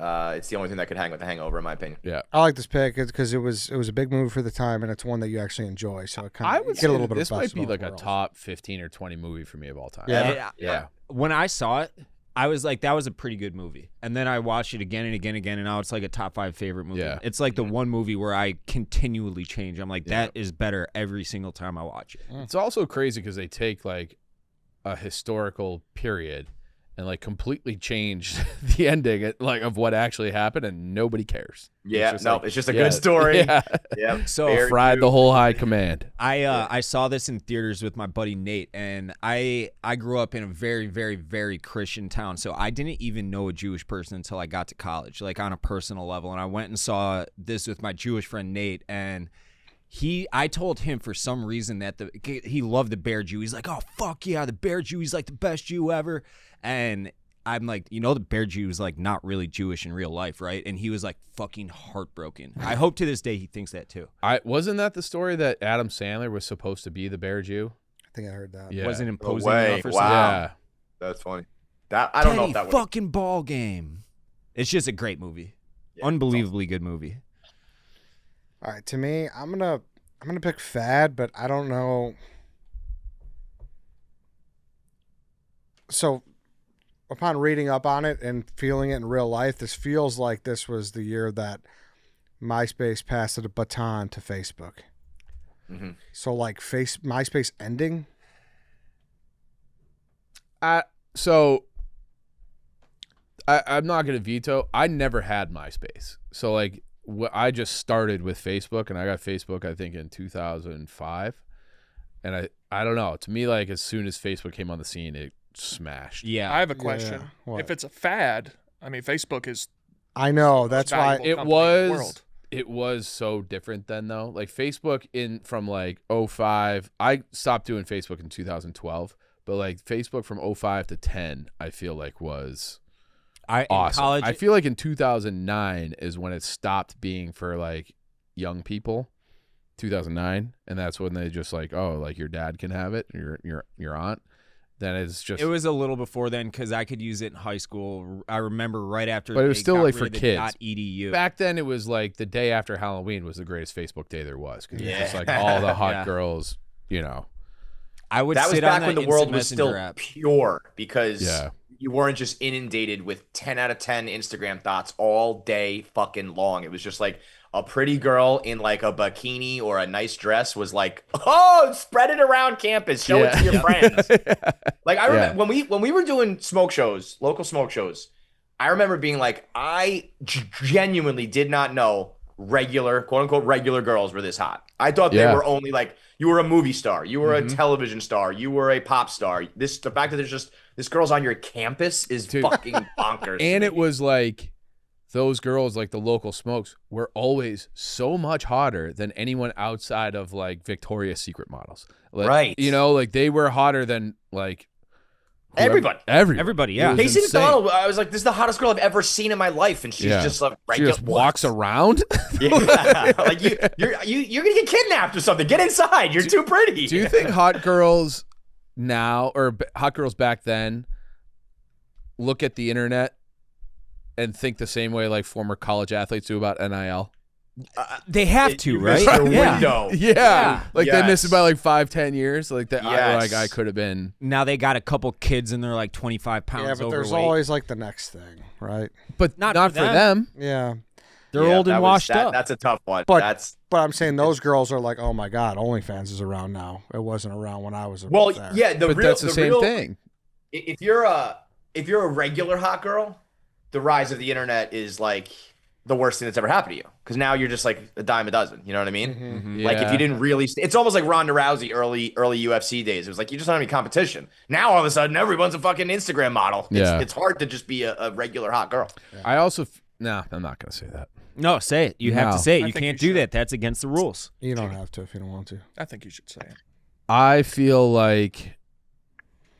It's the only thing that could hang with The Hangover, in my opinion. Yeah. I like this pick because it was a big movie for the time, and it's one that you actually enjoy. So it kind I of would get say a little that bit this of might best be of like both a worlds. top 15 or 20 movie for me of all time. Yeah. When I saw it, I was like, that was a pretty good movie. And then I watched it again and again and again, and now it's like a top 5 favorite movie. Yeah. It's like the one movie where I continually change. I'm like, that is better every single time I watch it. It's also crazy because they take like a historical period and like completely changed the ending like of what actually happened, and nobody cares. Yeah, just it's just a good story. Yeah. Yeah. So Fried the whole high command. I saw this in theaters with my buddy Nate, and I grew up in a very, very, very Christian town, so I didn't even know a Jewish person until I got to college, like on a personal level. And I went and saw this with my Jewish friend Nate, and I told him for some reason that he loved the Bear Jew. He's like, oh fuck yeah, the Bear Jew. He's like the best Jew ever. And I'm like, the Bear Jew is like not really Jewish in real life, right? And he was like fucking heartbroken. I hope to this day he thinks that too. Wasn't that the story that Adam Sandler was supposed to be the Bear Jew? I think I heard that. Yeah. Wasn't imposing No way. enough or Wow. something. Yeah. That's funny. I don't know if that would. fucking ball game. It's just a great movie. Yeah, Unbelievably good movie. All right, to me, I'm gonna pick fad, but I don't know. So, upon reading up on it and feeling it in real life, this feels like this was the year that MySpace passed the baton to Facebook. Mhm. So, like, MySpace ending. So I'm not gonna veto. I never had MySpace, so like I just started with Facebook, and I got Facebook I think in 2005, and I don't know. To me, like as soon as Facebook came on the scene, it smashed. Yeah. I have a question. What? If it's a fad, I mean, Facebook is I know that's why. valuable It company in the world. was so different then though. Like Facebook from like 05, I stopped doing Facebook in 2012, but like Facebook from 05 to 10, I feel like was awesome. College, I feel like in 2009 is when it stopped being for like young people. 2009, and that's when they just like, oh, like your dad can have it, your aunt. Then it's just. it was a little before then because I could use it in high school. I remember right after. But it was they still got like rid for of the kids. .edu. Back then, it was like the day after Halloween was the greatest Facebook day there was because it was just Yeah. like all the hot Yeah. girls, I would That was sit back on that when the world Instant was still Messenger app. pure because Yeah. you weren't just inundated with 10 out of 10 Instagram thoughts all day fucking long. It was just like a pretty girl in like a bikini or a nice dress was like, oh, spread it around campus, show it to your friends. Like I remember when we were doing smoke shows, local smoke shows, I remember being like, I genuinely did not know regular, quote unquote, regular girls were this hot. I thought they were only like, you were a movie star, you were a television star, you were a pop star. The fact that there's just this girl's on your campus is fucking bonkers. And it was like those girls, like the local smokes, were always so much hotter than anyone outside of like Victoria's Secret models. Like, Right. Like they were hotter than like whoever- Everybody. Everybody, yeah. It was Casey insane. McDonald, I was like, this is the hottest girl I've ever seen in my life, and she's just like She regular. just walks around. Yeah. Like you're gonna get kidnapped or something. Get inside. You're too pretty. Do you think hot girls now or hot girls back then look at the internet and think the same way like former college athletes do about NIL? They have to, You right? missed your Yeah. window. Yeah. Like they missed it Yes. by like 5-10 years. Like that Yes. I could have been. Now they got a couple kids and they're like 25 pounds Yeah, but there's overweight. always like the next thing, right? But Not not for for them. them. Yeah, They're Yeah, old and that was- washed that- up. That's a tough one. But- That's but I'm saying those girls are like, oh my god, OnlyFans is around now. It wasn't around when I was. well, there. yeah. But that's the same thing. If you're a regular hot girl, the rise of the internet is like the worst thing that's ever happened to you because now you're just like a dime a dozen. You know what I mean? Mhm. Like if Yeah. you didn't really, it's almost like Ronda Rousey early UFC days. It was like you just don't have any competition. Now all of a sudden everyone's a fucking Instagram model. Yeah. It's hard to just be a regular hot girl. I also nah, I'm not gonna say that. No, say it. You have No. to say it. I You think can't you do should. that. That's against the rules. You don't have to if you don't want to. I think you should say it. I feel like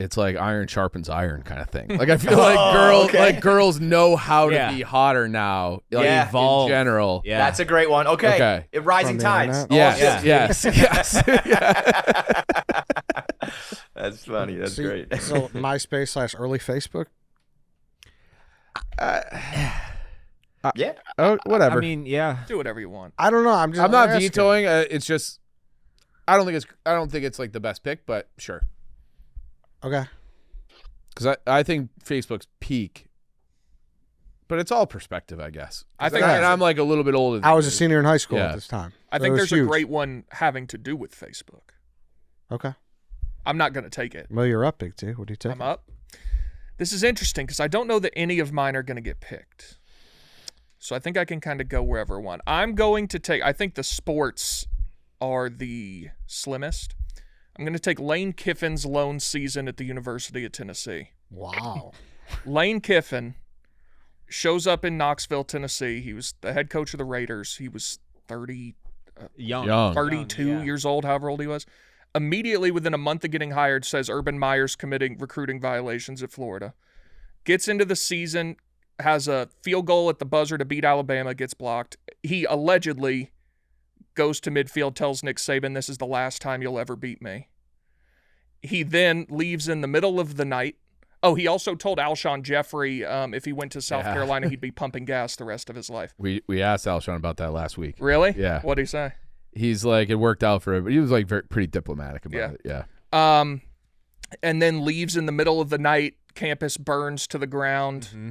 it's like iron sharpens iron kind of thing. Like I feel like girls know how to Yeah. be hotter now. Like Yeah. Evolve. in general. Yeah. That's a great one. Okay. Okay. Rising From the tides. internet? Yes, Oh, yes, yes. That's funny. That's See, great. So MySpace / early Facebook. Yeah. Oh, whatever. I mean, yeah. Do whatever you want. I don't know. I'm just. I'm not asking. vetoing. It's just I don't think it's like the best pick, but sure. Okay. Because I think Facebook's peak, but it's all perspective, I guess. I think and I'm like a little bit older. I was a senior in high school Yeah. at this time. I So think it was there's huge. a great one having to do with Facebook. Okay. I'm not going to take it. Well, you're up, Big T. What do you take? I'm up. This is interesting because I don't know that any of mine are going to get picked. So I think I can kind of go wherever I want. I'm going to take, I think the sports are the slimmest. I'm going to take Lane Kiffin's lone season at the University of Tennessee. Wow. Lane Kiffin shows up in Knoxville, Tennessee. He was the head coach of the Raiders. He was 32 Young. years old, however old he was. Immediately within a month of getting hired, says Urban Meyer's committing recruiting violations at Florida. Gets into the season, has a field goal at the buzzer to beat Alabama, gets blocked. He allegedly goes to midfield, tells Nick Saban, "This is the last time you'll ever beat me." He then leaves in the middle of the night. Oh, he also told Alshon Jeffrey if he went to South Carolina, he'd be pumping gas the rest of his life. We asked Alshon about that last week. Really? Yeah. What'd he say? He's like, it worked out for him, but he was like pretty diplomatic about it. Yeah. And then leaves in the middle of the night. Campus burns to the ground. Mm-hmm.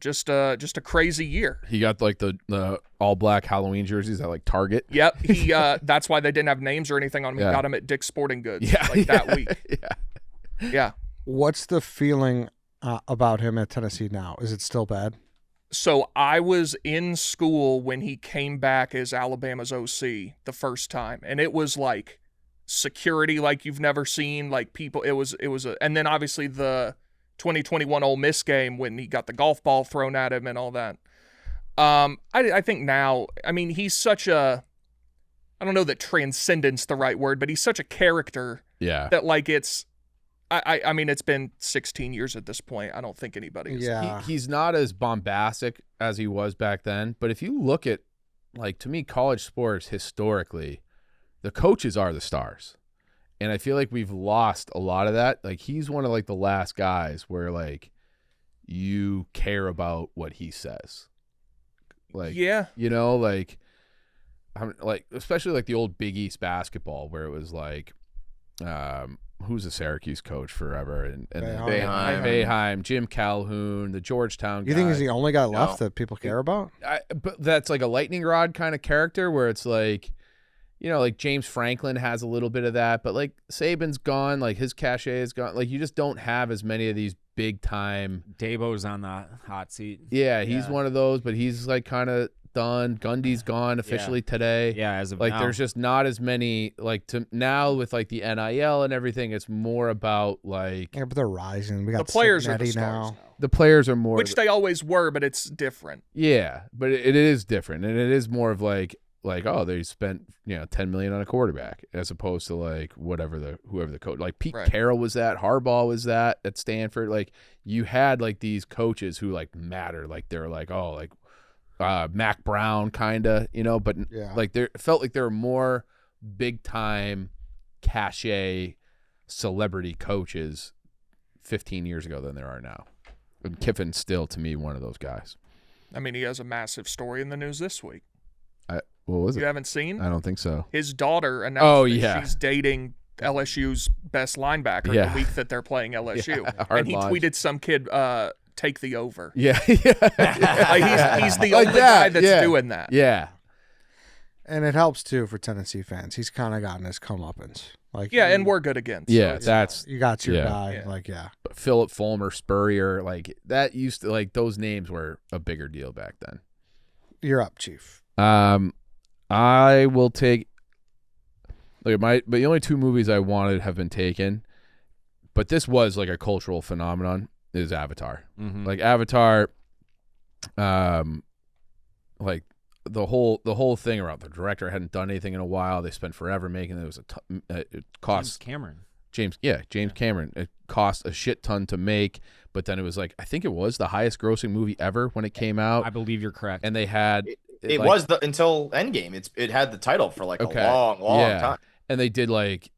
Just a crazy year. He got like the all black Halloween jerseys at like Target. Yep. He that's why they didn't have names or anything on him. He got him at Dick's Sporting Goods that week. Yeah. What's the feeling about him at Tennessee now? Is it still bad? So I was in school when he came back as Alabama's OC the first time, and it was like security like you've never seen, like people. It was and then obviously the 2021 Ole Miss game when he got the golf ball thrown at him and all that. I think now, I mean, he's such a, I don't know that transcendence the right word, but he's such a character that like it's. I mean, it's been 16 years at this point. I don't think anybody is. Yeah. He's not as bombastic as he was back then. But if you look at, like, to me, college sports historically, the coaches are the stars. And I feel like we've lost a lot of that. Like, he's one of, like, the last guys where, like, you care about what he says. Like, yeah. You know, like especially, like, the old Big East basketball where it was, like, who's the Syracuse coach forever? And Boeheim, Jim Calhoun, the Georgetown guy. You think he's the only guy left that people care about? But that's like a lightning rod kind of character where it's like, you know, like James Franklin has a little bit of that, but like Saban's gone, like his cachet is gone. Like you just don't have as many of these big time. Dabo's on the hot seat. Yeah, he's one of those, but he's like kind of done. Gundy's gone officially today. Yeah, as of like now. there's just not as many like to now with like the NIL and everything. It's more about like but they're rising. We got the players are the Cincinnati stars now. The players are more, which they always were, but it's different. Yeah, but it is different, and it is more of like oh, they spent $10 million on a quarterback as opposed to like whoever the coach, like Pete Carroll was that, Harbaugh was that at Stanford. Like you had like these coaches who like matter, like they're like Mac Brown kind of, but like it felt like there were more big time cachet celebrity coaches 15 years ago than there are now. And Kiffin's still to me one of those guys. I mean, he has a massive story in the news this week. What was it? You haven't seen? I don't think so. His daughter announced that she's dating LSU's best linebacker the week that they're playing LSU. And he tweeted some kid, take the over. Yeah. He's the only guy that's doing that. Yeah. And it helps, too, for Tennessee fans. He's kind of gotten his comeuppance. Like, and we're good against. Yeah, you got your guy. Like, But Philip Fulmer, Spurrier, like that used to, like those names were a bigger deal back then. You're up, Chief. I will take but the only two movies I wanted have been taken, but this was like a cultural phenomenon is Avatar. Mm-hmm. Like Avatar, like the whole thing around the director hadn't done anything in a while. They spent forever making it. It was it cost James Cameron. It cost a shit ton to make, but then it was like I think it was the highest grossing movie ever when it came out. I believe you're correct. And they had it was until Endgame. It had the title for like a long time. And they did like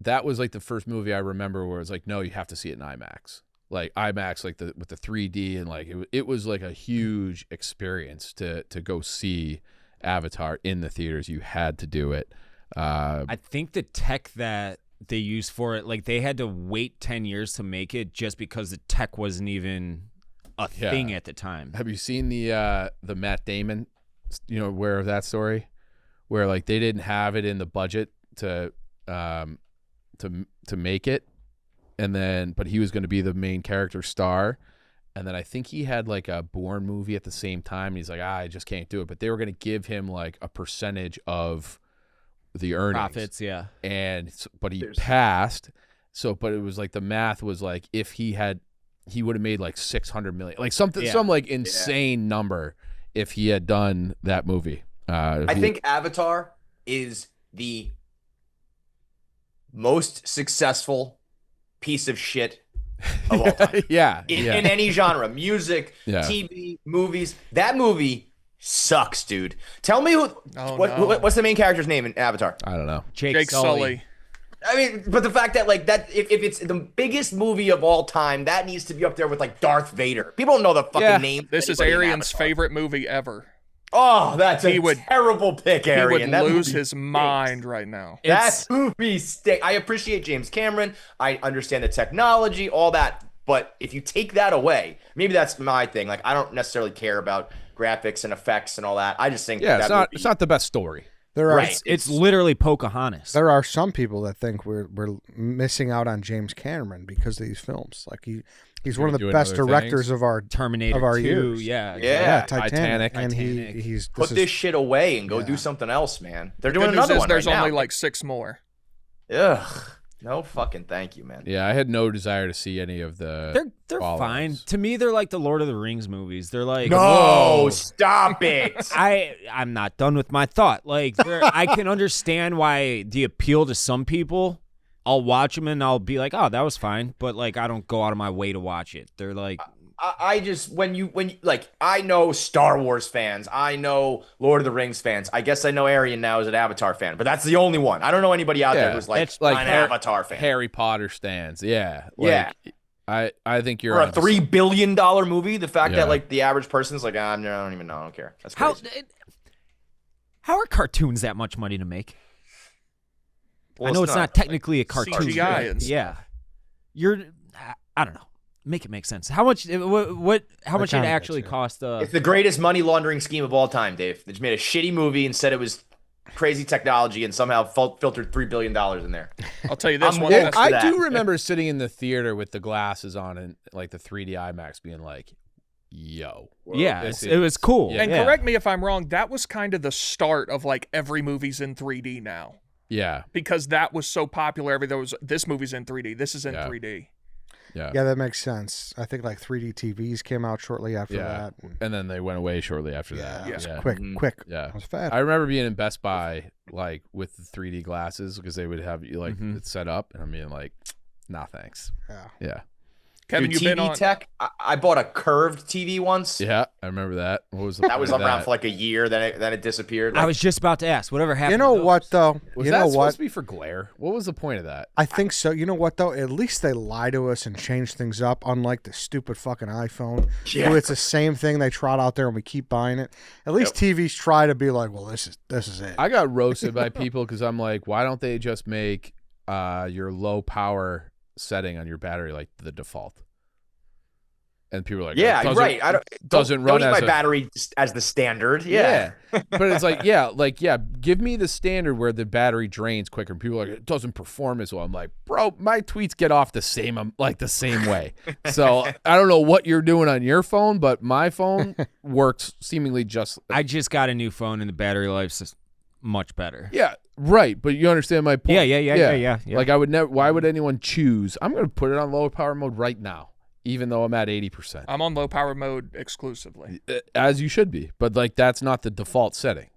that was like the first movie I remember where it was like, no, you have to see it in IMAX. Like IMAX, like with the 3D and like it was like a huge experience to go see Avatar in the theaters. You had to do it. I think the tech that they used for it, like they had to wait 10 years to make it just because the tech wasn't even a thing at the time. Have you seen the Matt Damon, aware of that story, where like they didn't have it in the budget to make it, and then but he was going to be the main character star. And then I think he had like a Bourne movie at the same time. And he's like, I just can't do it. But they were going to give him like a percentage of the earnings. Profits, yeah. But he passed. So, but it was like the math was like if he would have made like 600 million, like something, some like insane number if he had done that movie. I think Avatar is the most successful piece of shit of all time. In any genre, music, TV, movies. That movie sucks, dude. Tell me what's the main character's name in Avatar? I don't know. Jake Sully. I mean, but the fact that like that, if it's the biggest movie of all time, that needs to be up there with like Darth Vader. People don't know the fucking name. This is Arian's favorite movie ever. Oh, that's a terrible pick, Arian. He would lose his mind right now. That movie stinks. I appreciate James Cameron. I understand the technology, all that. But if you take that away, maybe that's my thing. Like, I don't necessarily care about graphics and effects and all that. I just think it's not the best story. It's literally Pocahontas. There are some people that think we're missing out on James Cameron because of these films. Like he's one of the best directors of our Terminator of our 2, years. Titanic. And he's put this shit away and go do something else, man. They're doing another one. There's right only now. like 6 more. Ugh. No fucking thank you, man. Yeah, I had no desire to see any of the. They're fine. To me, they're like the Lord of the Rings movies. They're like no, stop it. I'm not done with my thought. Like I can understand why the appeal to some people. I'll watch them and I'll be like, oh, that was fine, but like I don't go out of my way to watch it. They're like. I just when you like I know Star Wars fans, I know Lord of the Rings fans. I guess I know Arian now is an Avatar fan, but that's the only one. I don't know anybody out there who's like an Avatar fan. Harry Potter stands, I think you're for a $3 billion movie. The fact that like the average person's like, I don't even know, I don't care. That's crazy. How are cartoons that much money to make? Well, I know it's not technically a cartoon. CGI and yeah, I don't know. Make it make sense. How much? How much did it actually cost? It's the greatest money laundering scheme of all time, Dave. They just made a shitty movie and said it was crazy technology and somehow filtered $3 billion in there. I'll tell you this one. I do remember sitting in the theater with the glasses on and like the 3D IMAX, being like, "Yo, yeah, it was cool." And correct me if I'm wrong. That was kind of the start of like every movie's in 3D now. Yeah, because that was so popular. This movie's in 3D. This is in 3D. Yeah, that makes sense. I think like 3D TVs came out shortly after that. And then they went away shortly after that. Yeah. Quick. Yeah. It was fast. I remember being in Best Buy like with the 3D glasses because they would have you like it set up and I'm being like, nah, thanks. Yeah. Kevin, Dude, you've TV been on tech. I bought a curved TV once. Yeah, I remember that. What was that was around for like a year, then it disappeared. I was just about to ask, whatever happened. You know what though? Was that supposed to be for glare? What was the point of that? I think so. You know what though? At least they lie to us and change things up, unlike the stupid fucking iPhone. Yeah. Where it's the same thing they trot out there and we keep buying it. At least TVs try to be like, well, this is it. I got roasted by people because I'm like, why don't they just make your low power setting on your battery like the default? And people are like, yeah, right. I don't eat my battery as the standard. Yeah. But it's like, give me the standard where the battery drains quicker. And people are like, it doesn't perform as well. I'm like, bro, my tweets get off the same way. So I don't know what you're doing on your phone, but my phone works seemingly just. I just got a new phone and the battery life's much better. Yeah, right. But you understand my point. Yeah. Like I would never. Why would anyone choose? I'm going to put it on low power mode right now. Even though I'm at 80%. I'm on low power mode exclusively. As you should be. But like that's not the default setting.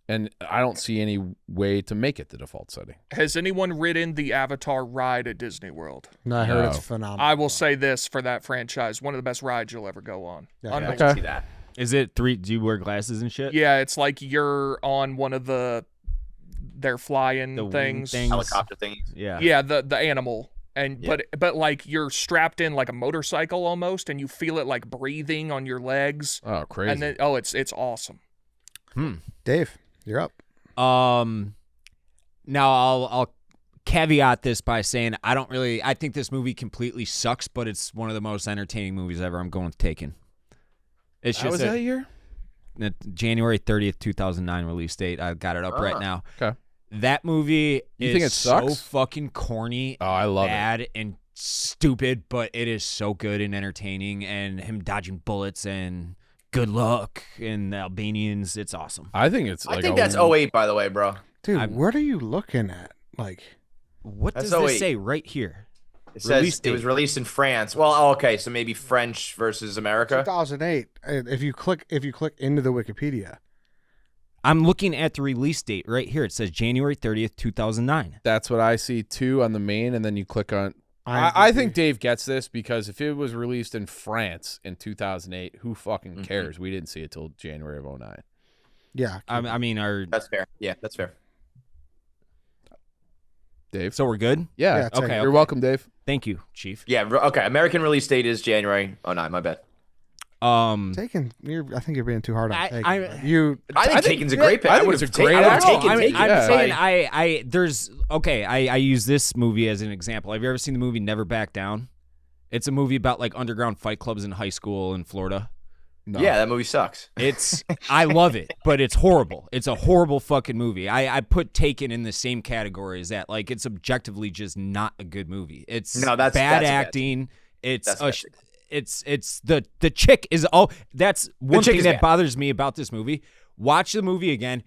And I don't see any way to make it the default setting. Has anyone ridden the Avatar ride at Disney World? No, I heard it's phenomenal. I will say this for that franchise, one of the best rides you'll ever go on. I can see that. Is it do you wear glasses and shit? Yeah, it's like you're on one of their flying things. Helicopter things. Yeah. Yeah, the animal. And but like you're strapped in like a motorcycle almost, and you feel it like breathing on your legs. Oh, crazy! And then it's awesome. Dave, you're up. Now I'll caveat this by saying I think this movie completely sucks, but it's one of the most entertaining movies ever. I'm going with Taken. It's just was that year? January 30th, 2009 release date. I got it up right now. Okay. That movie think it sucks? so fucking corny. Oh, I love bad it. And stupid, but it is so good and entertaining, and him dodging bullets and good luck and the Albanians. It's awesome. I think it's. I think that's 08, by the way, bro. Dude, what are you looking at? Like, What That's does this 08. say right here? It says it was released in France. Well, okay, so maybe French versus America. 2008. If you click into the Wikipedia, I'm looking at the release date right here. It says January 30th, 2009. That's what I see too on the main, and then you click on. I think Dave gets this because if it was released in France in 2008, who fucking cares? We didn't see it till January of 09. Yeah, I mean, That's fair. Yeah, that's fair. Dave. so we're good? Yeah, Yeah. okay, You're welcome, Dave. Thank you, Chief. Yeah, okay. American release date is January 09. My bad. Taken. I think you're being too hard on Taken. I I think Taken's a great pick. I think it's a great I would action. take Taken. I'm saying Like, there's okay. I use this movie as an example. Have you ever seen the movie Never Back Down? It's a movie about like underground fight clubs in high school in Florida. No. Yeah, that movie sucks. I love it, but it's horrible. It's a horrible fucking movie. I put Taken in the same category as that. Like, it's objectively just not a good movie. It's No, that's bad a bad acting. It's That's a bad. it's the chick is all. That's one chick thing is that bad. bothers me about this movie. Watch the movie again.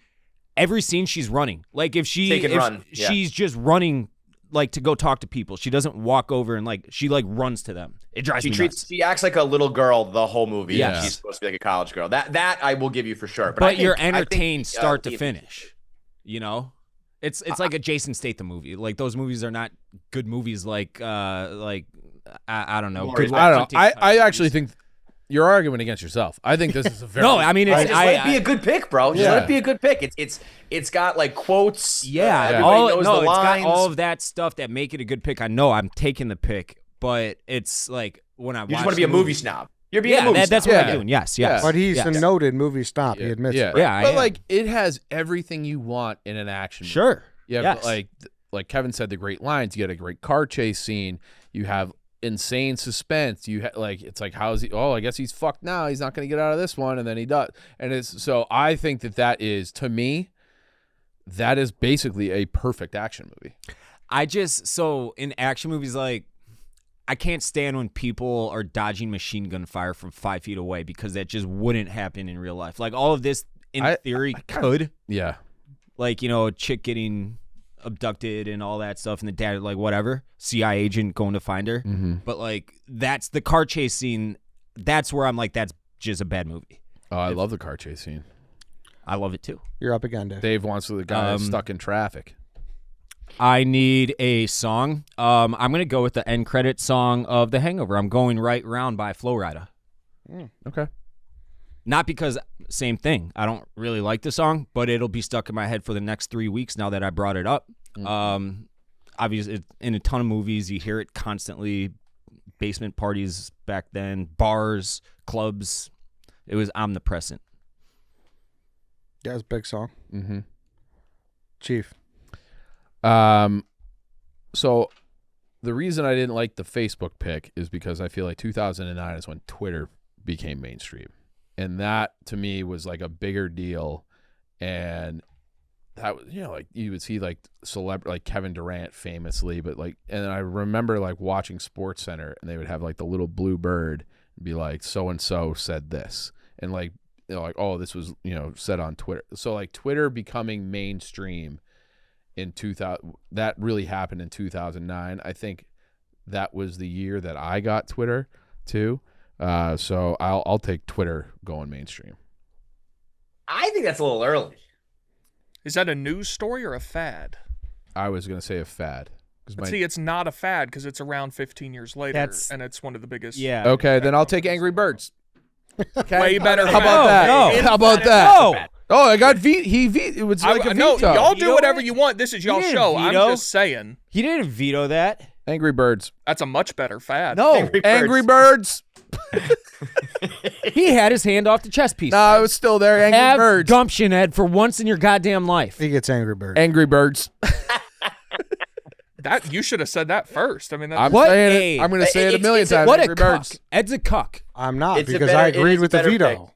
Every scene she's running. Like if Run, yeah. she's just running like to go talk to people. She doesn't walk over and like she like runs to them. It drives me nuts. She acts like a little girl the whole movie. Yeah. And she's supposed to be like a college girl. That I will give you for sure. But, I think, you're I think, entertained start to Liam- finish. You know, it's like a Jason Statham movie. Like those movies are not good movies. Like I don't know. Glorious Good I Will don't know. Hunting I type actually movies. think you're arguing against yourself. I think this is a very No, I mean it's Just let it be a good pick, bro. Just Yeah. let it be a good pick. It's got like quotes. yeah. Everybody knows the It's got lines. all of that stuff that make it a good pick. I know I'm taking the pick, but it's like when I You just want to be a movie snob. You're being a Yeah, movie that's snob. what Yeah. I'm doing. Yes, Yeah. yes. but he's yes. a noted movie snob. He admits Yeah, it. Yeah, I but am. like it has everything you want in an action movie. Sure. Yeah, Yes. but like Kevin said, the great lines. You get a great car chase scene. You have insane suspense. You like it's like how's he? Oh, I guess he's fucked now. He's not going to get out of this one, and then he does. And it's so I think that is to me, that is basically a perfect action movie. So in action movies, like I can't stand when people are dodging machine gun fire from 5 feet away because that just wouldn't happen in real life. Like all of this in theory could. Yeah, Like, you know, a chick getting abducted and all that stuff and the dad like whatever, CIA agent going to find her. But like that's the car chase scene. That's where I'm like, that's just a bad movie. oh, I love the car chase scene. I love it too. You're up again, Dave. Dave wants the guy stuck in traffic. I need a song. I'm gonna go with the end credit song of The Hangover. I'm going Right Round by Flo Rida. Okay. Not because same thing. I don't really like the song, but it'll be stuck in my head for the next 3 weeks now that I brought it up. Obviously, in a ton of movies, you hear it constantly. Basement parties back then, bars, clubs. It was omnipresent. Yeah, it's a big song. Mm-hmm. Chief. So the reason I didn't like the Facebook pick is because I feel like 2009 is when Twitter became mainstream. And that to me was like a bigger deal. And that was, you know, like you would see like like Kevin Durant famously, but like, and I remember like watching Sports Center and they would have like the little blue bird and be like, so-and-so said this. And like, you know, like, oh, this was, you know, said on Twitter. So like Twitter becoming mainstream in 2000, that really happened in 2009. I think that was the year that I got Twitter too. So I'll take Twitter going mainstream. I think that's a little early. Is that a news story or a fad? I was gonna say a fad. But see, it's not a fad because it's around 15 years later, and it's one of the biggest. Yeah. Okay, then I'll take Angry Birds. Okay. Way better. How about that? No. How about that? No. Oh, I got it was like a no, veto. y'all do Veto whatever it? you want. This is y'all didn't show. I'm veto. just saying He didn't veto that. Angry Birds. that's a much better fad. No. Angry Birds. He had his hand off the chess piece. No, I was still there. Angry Have Birds. gumption, Ed, for once in your goddamn life. He gets Angry Bird. Angry Birds. That you should have said that first. I mean, that's, I'm What saying a- it. I'm going to say it a million it's a- times. What a Angry Birds. cuck. Ed's a cuck. I'm not It's a because better- I it agreed is a with the better veto. pick.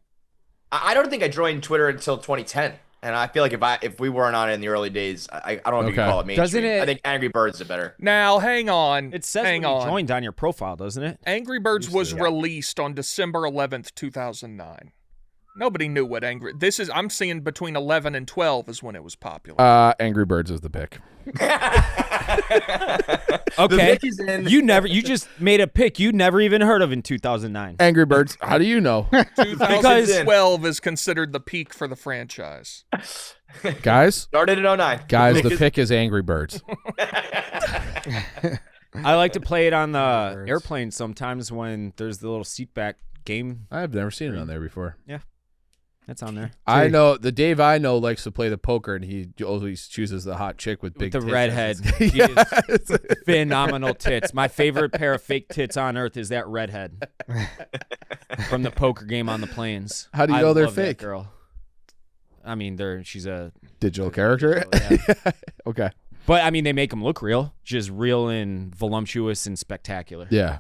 I don't think I joined Twitter until 2010. And I feel like if we weren't on it in the early days, I don't know if you can Okay. call it mainstream. Doesn't it- I think Angry Birds is better. Now, hang on. It says hang when you on. joined on your profile, doesn't it? Angry Birds was Yeah. released on December 11th, 2009. Nobody knew what I'm seeing between 11 and 12 is when it was popular. Angry Birds is the pick. Okay. pick is in- You just made a pick you never even heard of in 2009. Angry Birds. How do you know, 2012 is considered the peak for the franchise. guys? Started in 09. Guys, the pick is Angry Birds. I like to play it on the Birds. airplane sometimes when there's the little seat back game. I've never seen it on there before. That's on there. I know the Dave I know likes to play the poker, and he always chooses the hot chick with big the tits. redhead. She Yes. is phenomenal tits. My favorite pair of fake tits on earth is that redhead from the poker game on the planes. How do you I know they're love that fake? girl. I mean, she's a Digital character. yeah. Okay. But I mean, they make them look real, just real and voluptuous and spectacular. Yeah.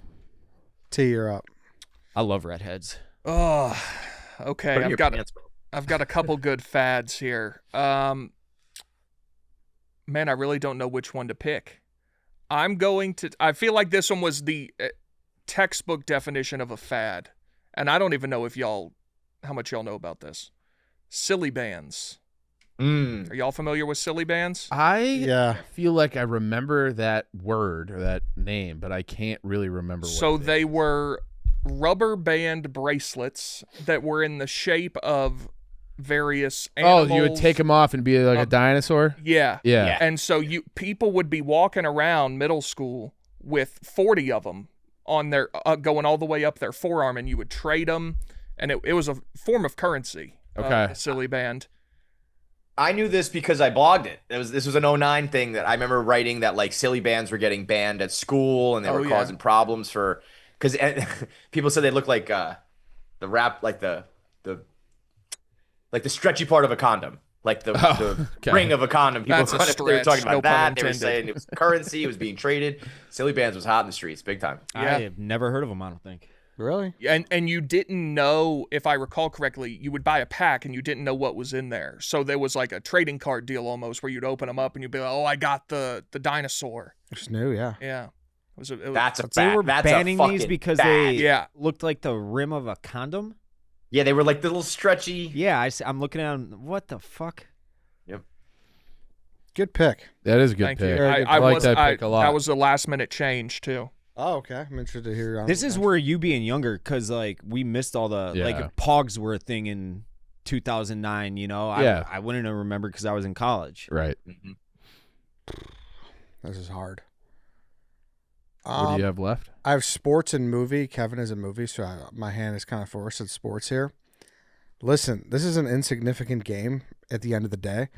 T, you're up. I love redheads. Oh, okay. Put in your pants, bro. I've got a couple good fads here. Man, I really don't know which one to pick. I feel like this one was the textbook definition of a fad. And I don't even know how much y'all know about this. Silly bands. Are y'all familiar with silly bands? Yeah. feel like I remember that word or that name, but I can't really remember what So it they is. were rubber band bracelets that were in the shape of various animals. Oh, you would take them off and be like a dinosaur? Yeah. Yeah. Yeah. And so people would be walking around middle school with 40 of them on their going all the way up their forearm, and you would trade them, and it was a form of currency. Okay. The silly band. I knew this because I blogged it. This was an 09 thing that I remember writing that like silly bands were getting banned at school and they were yeah. causing problems because people said they looked like the wrap like the stretchy part of a condom. Like the okay. ring of a condom. People That's a they were stretch, talking about no pun that. They were intended. saying it was currency, it was being traded. Silly bands was hot in the streets, big time. Yeah. I have never heard of them, I don't think. Really? And you didn't know, if I recall correctly, you would buy a pack and you didn't know what was in there. So there was like a trading card deal almost where you'd open them up and you'd be like, oh, I got the dinosaur. Just new, yeah. Yeah. It was That's a But they were fact. That's banning a these fucking because fact. they Yeah. looked like the rim of a condom. Yeah, they were like the little stretchy. Yeah, I'm looking at them. What the fuck? Good pick. That is a good Thank pick. you. Very good I like was, that pick a lot. That was a last minute change too. Oh, okay. I'm interested to hear your This is where you being younger, because like we missed all the Yeah. like if Pogs were a thing in 2009. You know, Yeah. I wouldn't have remembered because I was in college. Right. This is hard. What do you have left? I have sports and movie. Kevin is a movie, so my hand is kind of forced at sports here. Listen, this is an insignificant game at the end of the day,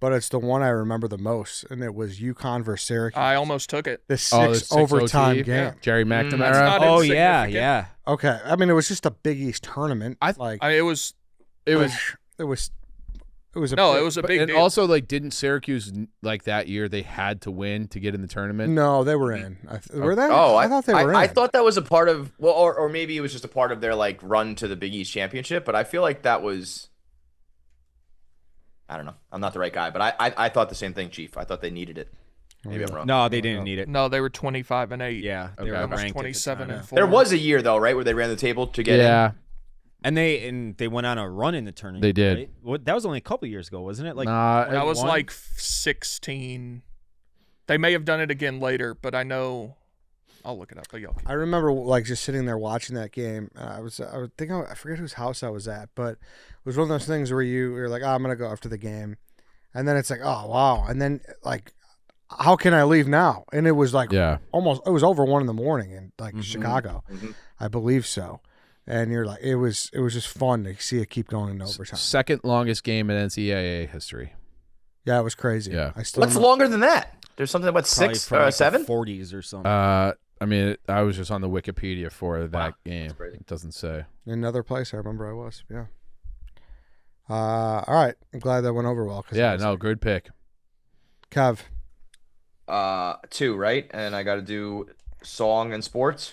but it's the one I remember the most, and it was UConn versus Syracuse. I almost took it. The The six 6 overtime OT? game. Jerry That's McNamara. not Oh yeah, insignificant. yeah. Okay, I mean it was just a Big East tournament. I- It was It was it was a no, big- it was a But- big and deal. also, like, didn't Syracuse like that year? They had to win to get in the tournament. No, they were in. Were they? Oh, I thought they were in. I thought that was a part of or maybe it was just a part of their like run to the Big East championship. But I feel like that was, I don't know. I'm not the right guy, but I thought the same thing, Chief. I thought they needed it. Maybe I'm wrong. No, they didn't need it. No, they were 25-8. Yeah, they Okay. were That was ranked at the 27 time. and 4. There was a year though, right, where they ran the table to get in. Yeah, And they went on a run in the tournament. They did. Right? What, that was only a couple years ago, wasn't it? Like nah, That was 21? like 16. They may have done it again later, but I know. I'll look it up. But y'all keep. I remember like just sitting there watching that game. I forget whose house I was at, but it was one of those things where you're like, oh, I'm gonna go after the game, and then it's like, oh wow, and then like, how can I leave now? And it was like yeah. it was over 1 a.m. in like Chicago, Mhm. I believe so. And you're like, it was just fun to see it keep going in overtime. Second longest game in NCAA history. Yeah, it was crazy. Yeah. I still What's know- longer than that? There's something about probably 6 from like the 7. 40s or something. I mean, I was just on the Wikipedia for that Wow, game. that's crazy. It doesn't say. Another place I remember I was. Yeah. All right. I'm glad that went over well. 'cause Yeah, it was- no, good pick. Kev. 2, right? And I got to do song and sports.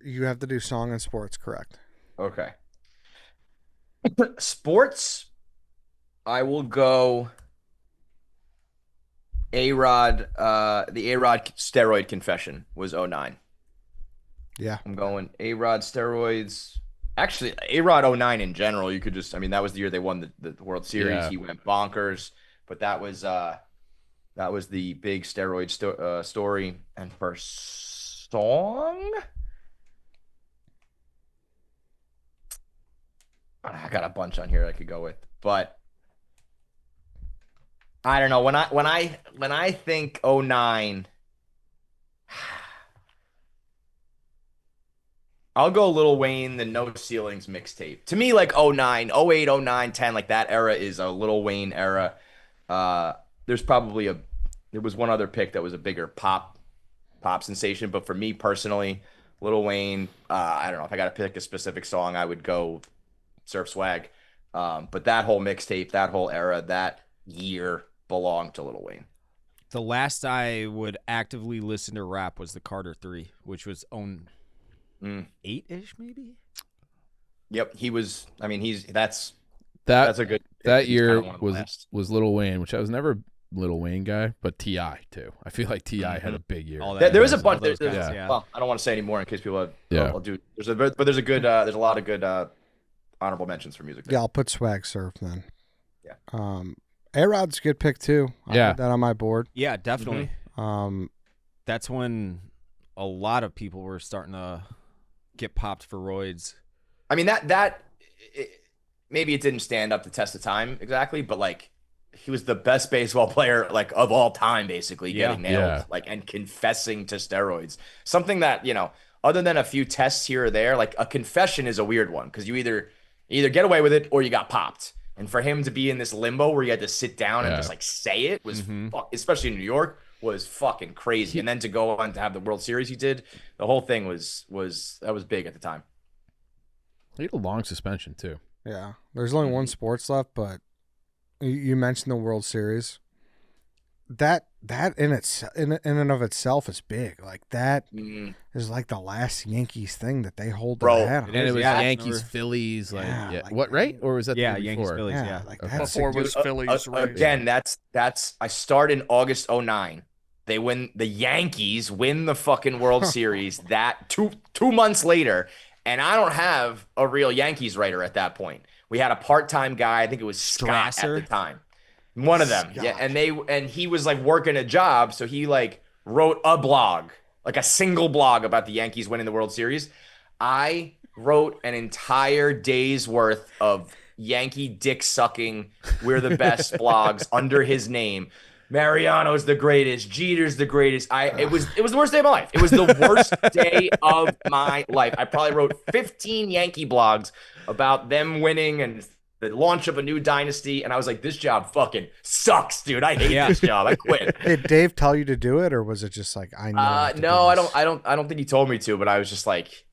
You have to do song and sports, correct? Okay. Sports. I will go A-Rod. The A-Rod steroid confession was 09. Yeah. I'm going A-Rod steroids. Actually, A-Rod 09 in general, you could just, I mean, that was the year they won the World Series. Yeah. He went bonkers, but that was the big steroid story. And for song, I got a bunch on here I could go with, but I don't know. When I think 09, I'll go Lil Wayne, the No Ceilings mixtape. To me, like 09, 08, 09, 10, like that era is a Lil Wayne era. There's probably there was one other pick that was a bigger pop sensation, but for me personally, Lil Wayne, I don't know if I got to pick a specific song, I would go Surf Swag. But that whole mixtape, that whole era, that year belonged to Lil Wayne. The last I would actively listen to rap was the Carter 3, which was 8-ish maybe. Yep, he was. I mean, that's That a good. that he's year kinda one of the last. was Lil Wayne, which I was never Lil Wayne guy, but T.I. too. I feel like T.I. had a big year. All that- There was a all bunch. those There's, guys, yeah. Well, I don't want to say any more in case people. Yeah. I'll do. There's a lot of good honorable mentions for music. There. Yeah, I'll put Swag Surf then. Yeah. A-Rod's a good pick too. I Yeah. put that on my board. Yeah, definitely. Um, That's when a lot of people were starting to get popped for roids. I mean maybe it didn't stand up the test of time exactly, but like he was the best baseball player like of all time, basically getting nailed, Yeah. like and confessing to steroids. Something that other than a few tests here or there, like a confession is a weird one because you either get away with it or you got popped. And for him to be in this limbo where you had to sit down and just like say it was, especially in New York, was fucking crazy. And then to go on to have the World Series he did, the whole thing was big at the time. He had a long suspension too. yeah, there's only one sports left, but you mentioned the World Series. That in and of itself is big. Like that is like the last Yankees thing that they hold Bro, their hat on. And then it was Yeah, Yankees, remember. Phillies, like, Yeah, yeah. like- What, right? Or was that the Yeah, year Yankees, before? Phillies. Yeah, Yeah. like Okay. that's Before was Phillies, Rays. Again, that's I start in August 09. They win, the Yankees win the fucking World Series that two months later, and I don't have a real Yankees writer at that point. We had a part-time guy, I think it was Scott Strasser? at the time. One of them. Scott. Yeah, and he was like working a job, so he like wrote a blog, like a single blog about the Yankees winning the World Series. I wrote an entire day's worth of Yankee dick sucking, we're the best blogs under his name. Mariano's the greatest. Jeter's the greatest. It was the worst day of my life. It was the worst day of my life. I probably wrote 15 Yankee blogs about them winning and the launch of a new dynasty. And I was like, this job fucking sucks, dude. I hate this job. I quit. Did Dave tell you to do it, or was it just like I know? I have to No, do this? I don't think he told me to, but I was just like,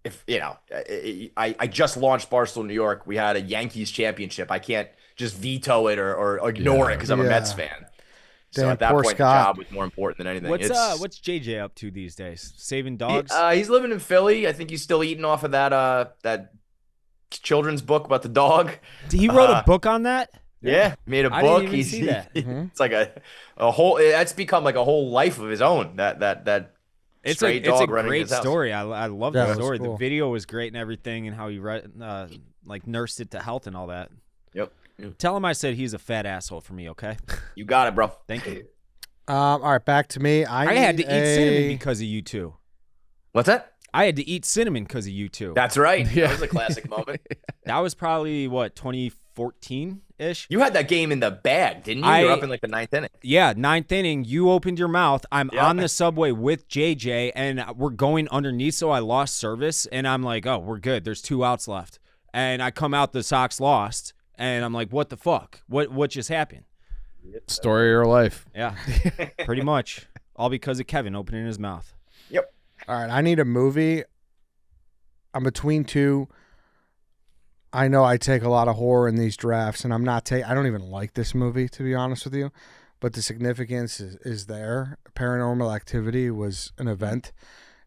if I just launched Barstool New York. We had a Yankees championship. I can't just veto it or ignore it because I'm a Yeah. Mets fan. So Damn, at that poor point, Scott. the job was more important than anything. What's JJ up to these days? Saving dogs? He's living in Philly. I think he's still eating off of that children's book about the dog. He wrote a book on that? Yeah, made a I book. didn't even see that. It's like a whole. That's become like a whole life of his own. That It's stray a dog running great his house. story. I love Yeah, the it was story. cool. The video was great and everything, and how he like nursed it to health and all that. Yep, Tell him I said he's a fat asshole for me. Okay, you got it, bro. thank you. All right, back to me. I had to eat cinnamon because of you two. What's that? I had to eat cinnamon because of you two. That's right. Yeah. That was a classic moment. That was probably what 2014 ish. You had that game in the bag, didn't you? You're up in like the 9th inning. Yeah, 9th inning. You opened your mouth. I'm Yeah. on the subway with JJ, and we're going underneath. So I lost service, and I'm like, "Oh, we're good. There's 2 outs left." And I come out, the Sox lost, and I'm like, "What the fuck? What just happened?" Story of your life. Yeah, pretty much. All because of Kevin opening his mouth. Yep. All right, I need a movie. I'm between two. I know I take a lot of horror in these drafts, and I don't even like this movie, to be honest with you. But the significance is there. Paranormal Activity was an event.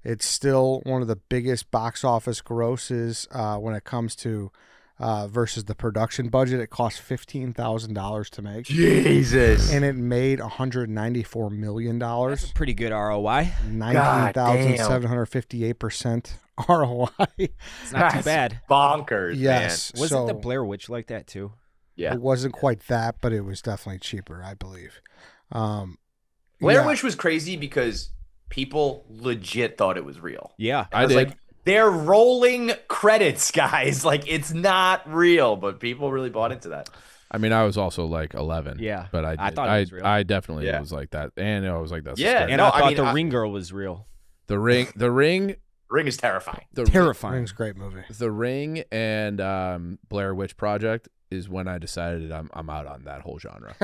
It's still one of the biggest box office grosses when it comes to versus the production budget. It cost $15,000 to make, Jesus. and it made $194 million. That's a pretty good ROI. 19,758% ROI. It's not too bad. Bonkers, Yes. Wasn't the Blair Witch like that too? man. Yeah. It wasn't quite that, but it was definitely cheaper, I believe. Blair yeah. Witch was crazy because people legit thought it was real. Yeah. I was like, they're rolling credits, guys. Like, it's not real, but people really bought into that. I mean, I was also like 11. Yeah. But I thought it was real. I definitely Yeah. was like that. And I was like, that's Yeah, scary. And no, I thought I mean, the Ring Girl was real. The Ring, Ring is terrifying. Terrifying. Ring's a great movie. The Ring and Blair Witch Project is when I decided I'm out on that whole genre.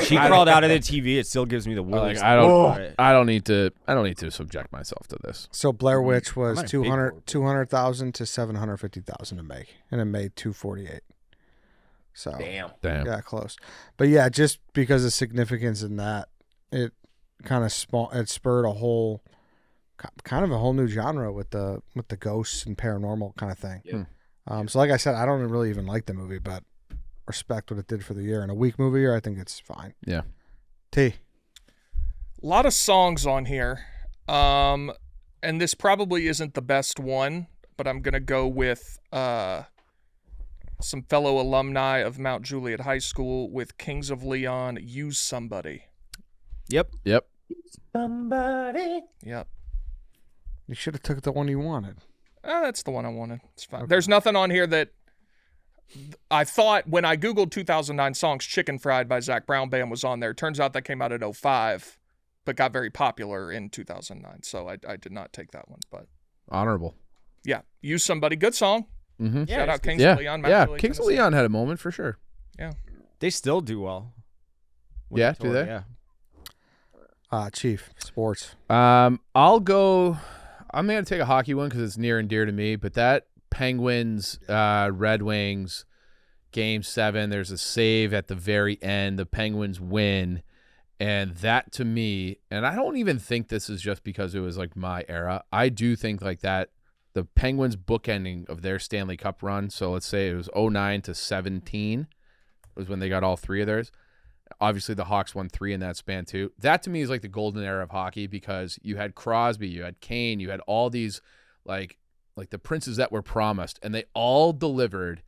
She crawled out of the TV. It still gives me the willies. Like, I don't need to subject myself to this. So Blair Witch was I'm not a big horror 200,000 to 750,000 to make, and it made 248. So Damn. yeah, close. But yeah, just because of significance in that, it kind of spurred a whole new genre with the ghosts and paranormal kind of thing. Yeah. So like I said, I don't really even like the movie, but respect what it did for the year. In a weak movie year, I think it's fine. Yeah. T. A lot of songs on here. And this probably isn't the best one, but I'm going to go with some fellow alumni of Mount Juliet High School with Kings of Leon, Use Somebody. Yep. Somebody. Yep. You should have took the one you wanted. That's the one I wanted. It's fine. Okay. There's nothing on here that I thought when I Googled 2009 songs, Chicken Fried by Zach Brown Band was on there. Turns out that came out in 05, but got very popular in 2009. So I did not take that one. But Honorable. yeah, Use Somebody. Good song. Mm-hmm. Shout out Kings Yeah. of Leon. Mount Yeah. Juliet, Kings of Tennessee. Leon had a moment for sure. They still do well. When Yeah, tour, do they? Yeah. Chief, sports. I'll go. I'm going to take a hockey one because it's near and dear to me, but that Penguins, Red Wings, Game 7, there's a save at the very end. The Penguins win. And that to me, and I don't even think this is just because it was like my era. I do think like that the Penguins bookending of their Stanley Cup run. So let's say it was 09 to 17 was when they got all three of theirs. Obviously, the Hawks won 3 in that span, too. That, to me, is like the golden era of hockey because you had Crosby, you had Kane, you had all these, like the princes that were promised, and they all delivered.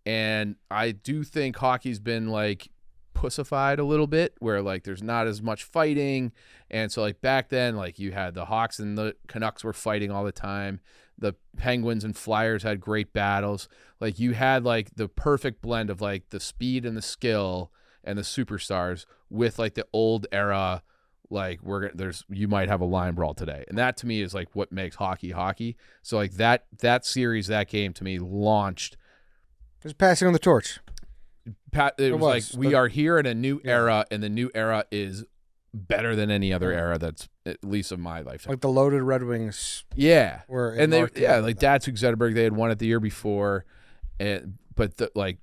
And I do think hockey's been, like, pussified a little bit where, like, there's not as much fighting. And so, like, back then, like, you had the Hawks and the Canucks were fighting all the time. The Penguins and Flyers had great battles. Like, you had, like, the perfect blend of, like, the speed and the skill and the superstars with like the old era, like you might have a line brawl today, and that to me is like what makes hockey. So like that series, that game to me launched. Just passing on the torch. It was like we are here in a new era, and the new era is better than any other era that's at least of my lifetime. Like the loaded Red Wings. Yeah, Were and they marked in like that. Datsuk Zetterberg, they had won it the year before, and. But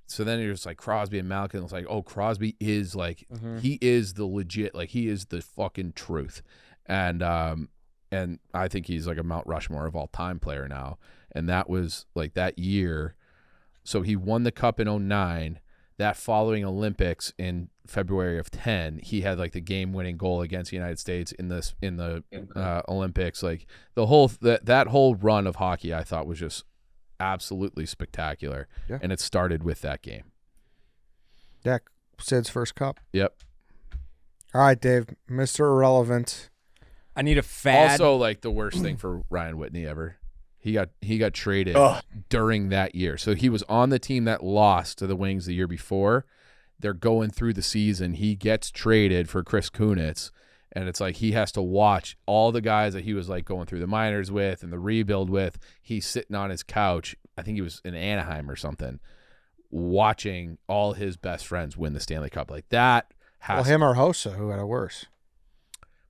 so then you're just like Crosby and Malkin. It's like, oh, Crosby is like he is the legit, like he is the fucking truth, and I think he's like a Mount Rushmore of all time player now. And that was like that year. So he won the cup in 09. That following Olympics in February of 10, he had like the game-winning goal against the United States in the Olympics. Like the whole that whole run of hockey, I thought was just absolutely spectacular. Yeah. And it started with that game. Yeah, Sid's first cup. Yep. All right, Dave, Mr. Irrelevant. I need a fad. Also, like the worst thing for Ryan Whitney ever. He got traded during that year. So he was on the team that lost to the Wings the year before. They're going through the season. He gets traded for Chris Kunitz. And it's like he has to watch all the guys that he was like going through the minors with and the rebuild with. He's sitting on his couch. I think he was in Anaheim or something, watching all his best friends win the Stanley Cup. Like that has. Well, him or Hossa, who had it worse.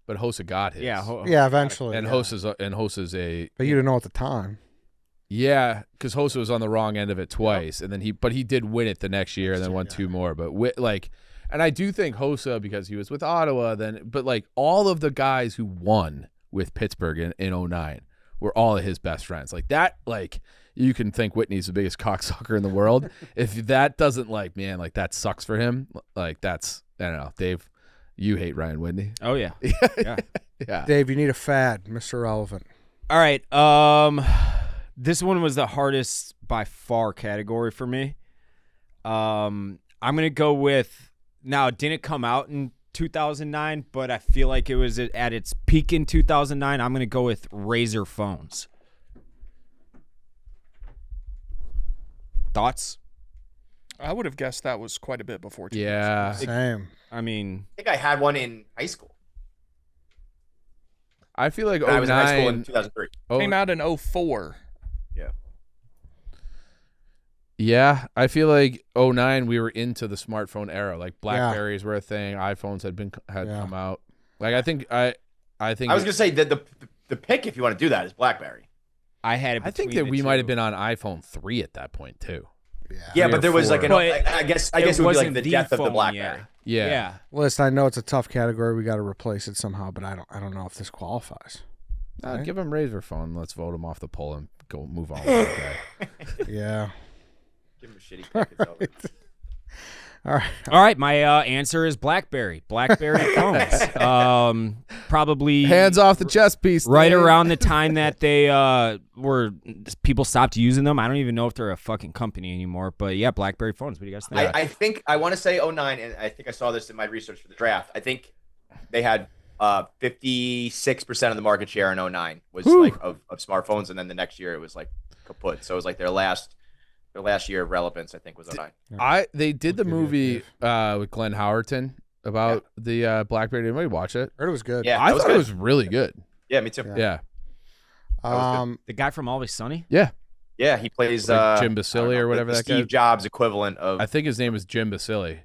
But Hossa got his. Yeah, eventually. And yeah. Hossa's a. But you didn't know at the time. Yeah, because Hossa was on the wrong end of it twice, and then he did win it the next year, and then won 2 more. But and I do think Hossa, because he was with Ottawa, but like all of the guys who won with Pittsburgh in 09 were all of his best friends. Like that, like you can think Whitney's the biggest cocksucker in the world. If that doesn't that sucks for him. Like that's, I don't know, Dave, you hate Ryan Whitney. Oh yeah. Yeah. Yeah. Dave, you need a fad, Mr. Relevant. All right. This one was the hardest by far category for me. I'm gonna go with, now it didn't come out in 2009, but I feel like it was at its peak in 2009. I'm gonna go with Razor phones. Thoughts? I would have guessed that was quite a bit before. Yeah. Same. I mean, I think I had one in high school. I feel like I was in high school 09 in 2003. Came out in 04. Yeah, I feel like 09 we were into the smartphone era. Like Blackberries were a thing, iPhones had come out. Like I think I was gonna say that the pick, if you want to do that, is BlackBerry. I had it. I think between that the we might have two. been on iPhone 3 at that point too. Yeah, Three but or there was like four. an. I guess it would be like wasn't the death of the phone BlackBerry. yet. Yeah. Listen, I know it's a tough category. We got to replace it somehow, but I don't know if this qualifies. Right? Give him Razor phone. Let's vote him off the poll and go move on with that guy. Yeah. Give him a shitty pick. It's over. All right, my answer is BlackBerry. BlackBerry phones. Probably Hands off the chess piece. right Dave. around the time that they people stopped using them. I don't even know if they're a fucking company anymore. But yeah, BlackBerry phones. What do you guys think? I think I want to say 09, and I think I saw this in my research for the draft. I think they had 56% of the market share in 09 was like of smartphones, and then the next year it was like kaput. So it was like their last year of relevance, I think, was 09. They did the movie with Glenn Howerton about the BlackBerry. Did anybody watch it? Heard it was good. Yeah, I that was thought it good. was really good. Yeah, me too. Yeah. the guy from Always Sunny. Yeah. Yeah, he plays Like Jim I don't Basile know, or whatever the that guy. Steve Jobs equivalent of. I think his name was Jim Basile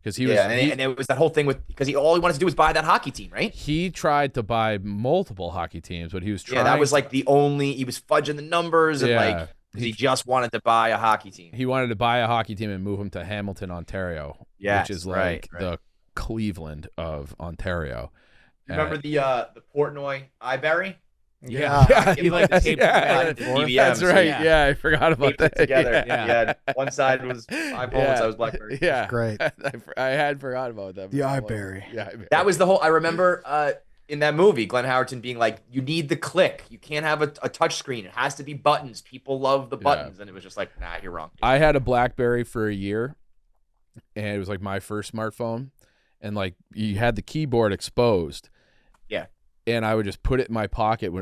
because he was. and it was that whole thing with because all he wanted to do was buy that hockey team, right? He tried to buy multiple hockey teams, but he was trying. Yeah, that was like the only. He was fudging the numbers and Yeah. he just wanted to buy a hockey team. He wanted to buy a hockey team and move him to Hamilton, Ontario, Yes, which is right. the Cleveland of Ontario. You remember the Portnoy Iberry? Yeah. He like taped back and forth. DVMs, That's right. yeah. Yeah, I forgot about Taped it that. together. Yeah. Yeah, one side was iPhone, one side was BlackBerry. Yeah, Great. I had forgot about that. The iBerry. Yeah, iBerry. That was the whole. I remember in that movie, Glenn Howerton being like, "You need the click. You can't have a touch screen. It has to be buttons. People love the buttons." And it was just like, "Nah, you're wrong." I had a BlackBerry for a year, and it was like my first smartphone, and like you had the keyboard exposed. Yeah. And I would just put it in my pocket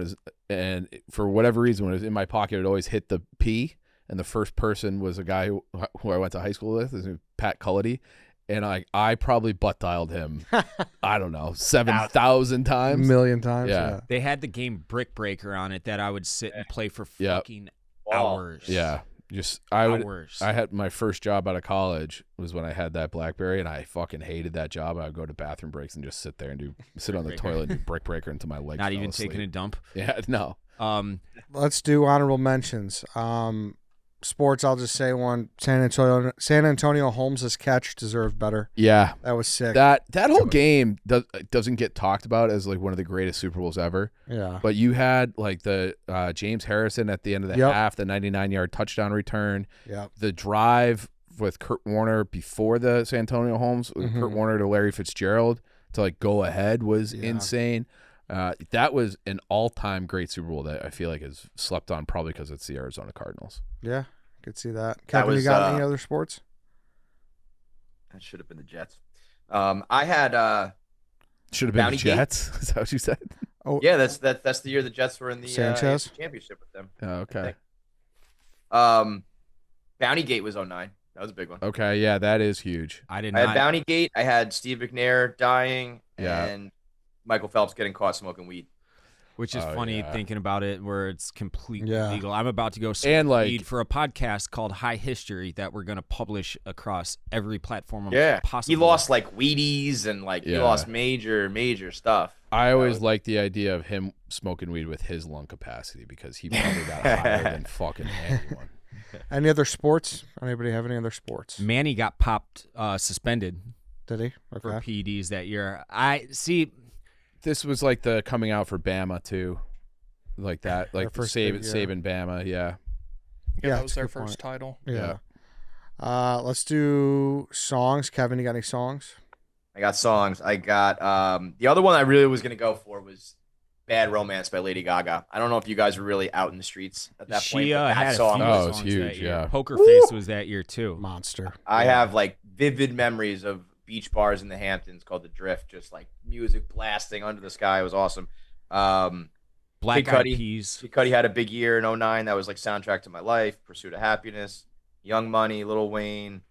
and for whatever reason, when it was in my pocket, it would always hit the P. And the first person was a guy who I went to high school with, his name was Pat Cullity. And I probably butt dialed him, I don't know, 7,000 times. Million times. Yeah. They had the game Brick Breaker on it that I would sit and play for Yeah. fucking hours. Yeah. Just Hours. I had my first job out of college was when I had that BlackBerry, and I fucking hated that job. I would go to bathroom breaks and just sit there and sit on the toilet and do brick breaker until my legs. Not fell even asleep. taking a dump. Yeah, no. Let's do honorable mentions. Sports, I'll just say one. San Antonio Holmes' catch deserved better. Yeah, That was sick. that whole game doesn't get talked about as like one of the greatest Super Bowls ever. Yeah. But you had like the James Harrison at the end of the Yep. half, the 99-yard touchdown return, Yeah. the drive with Kurt Warner before the San Antonio Holmes, with Kurt Warner to Larry Fitzgerald to like go ahead was insane. That was an all-time great Super Bowl that I feel like is slept on probably because it's the Arizona Cardinals. Yeah. Could see that. Kevin, you was, got any other sports? That should have been the Jets. I had Should have been Bounty the Gate? Jets. Is that what you said? yeah, that's the year the Jets were in the Sanchez? AFC championship with them. Oh, okay. Bounty Gate was 09. That was a big one. Okay, yeah, that is huge. I did I had not. Bounty Gate. I had Steve McNair dying, Yeah. and Michael Phelps getting caught smoking weed. Which is Oh, funny yeah. thinking about it, where it's completely Yeah. legal. I'm about to go And, like- weed for a podcast called High History that we're going to publish across every platform. Yeah, possible. he lost like Wheaties and he Yeah. lost major stuff. I always liked the idea of him smoking weed with his lung capacity because he probably got higher than fucking anyone. Any other sports? Anybody have any other sports? Manny got popped, suspended Did he? for Okay. PEDs that year. I see. This was like the coming out for Bama too. like that, like the first Save big year. Saban Bama. Yeah. Yeah, that that's was a their good first point. title. Yeah. Let's do songs. Kevin, you got any songs? I got songs. I got the other one I really was gonna go for was "Bad Romance" by Lady Gaga. I don't know if you guys were really out in the streets at that point. She But that had a song few Oh, it's songs huge, that year. yeah. Poker Face was that year too. Monster. I have like vivid memories of beach bars in the Hamptons called the Drift, just like music blasting under the sky. It was awesome. Black Big Eyed Cudi. Peas. Big Cudi had a big year in '09. That was like soundtrack to my life. Pursuit of Happiness, Young Money, Lil Wayne,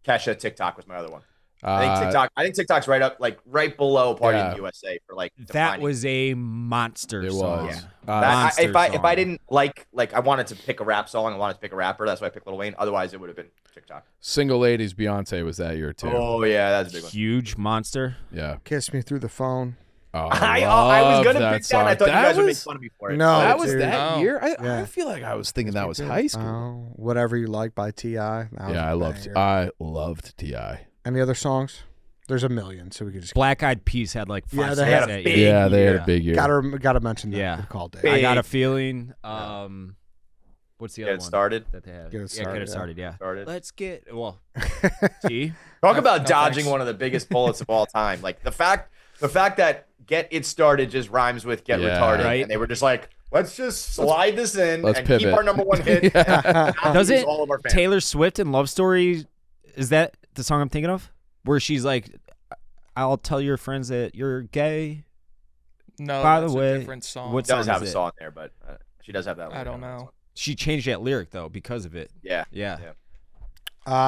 Kesha. TikTok was my other one. I think TikTok's right up, like right below Party in the USA for like That defining. was a monster It song. was. Monster if I song. didn't like I wanted to pick a rap song, I wanted to pick a rapper. That's why I picked Lil Wayne. Otherwise, it would have been TikTok. Single Ladies Beyonce was that year too. Oh yeah, that's a big one. Huge monster. Yeah. Kiss Me Through the Phone. Oh, I was love gonna that pick that. And I song. thought you guys would make was- fun of me for it. No, That was dude. that Oh. year. I Yeah. feel like I was thinking that was high school. Oh, Whatever You Like by T.I. That was Yeah, a I loved Ti. Any other songs? There's a million, so we could just Black Eyed Peas had like 5 Yeah, they songs had a that big- year. Yeah, they had a year. big year. gotta mention that. Yeah. Good call, Dave. Big- I Got a Feeling. What's the Get other it one started. that they have? Get It Yeah, Get Started, It Started, yeah. Started. Let's get T. Talk about No, dodging thanks. one of the biggest bullets of all time. Like the fact that "Get It Started" just rhymes with "Get Yeah. Retarded," Right. and they were just like, "Let's just slide this in let's and keep pivot." our number one hit." Yeah. and not Does lose it all of our fans. Taylor Swift and Love Story, is that the song I'm thinking of? Where she's like, I'll tell your friends that you're gay. No, By the that's way, a different song. what She does song have is a it? song there, but she does have that one. I don't know. She changed that lyric though because of it. Yeah. Yeah.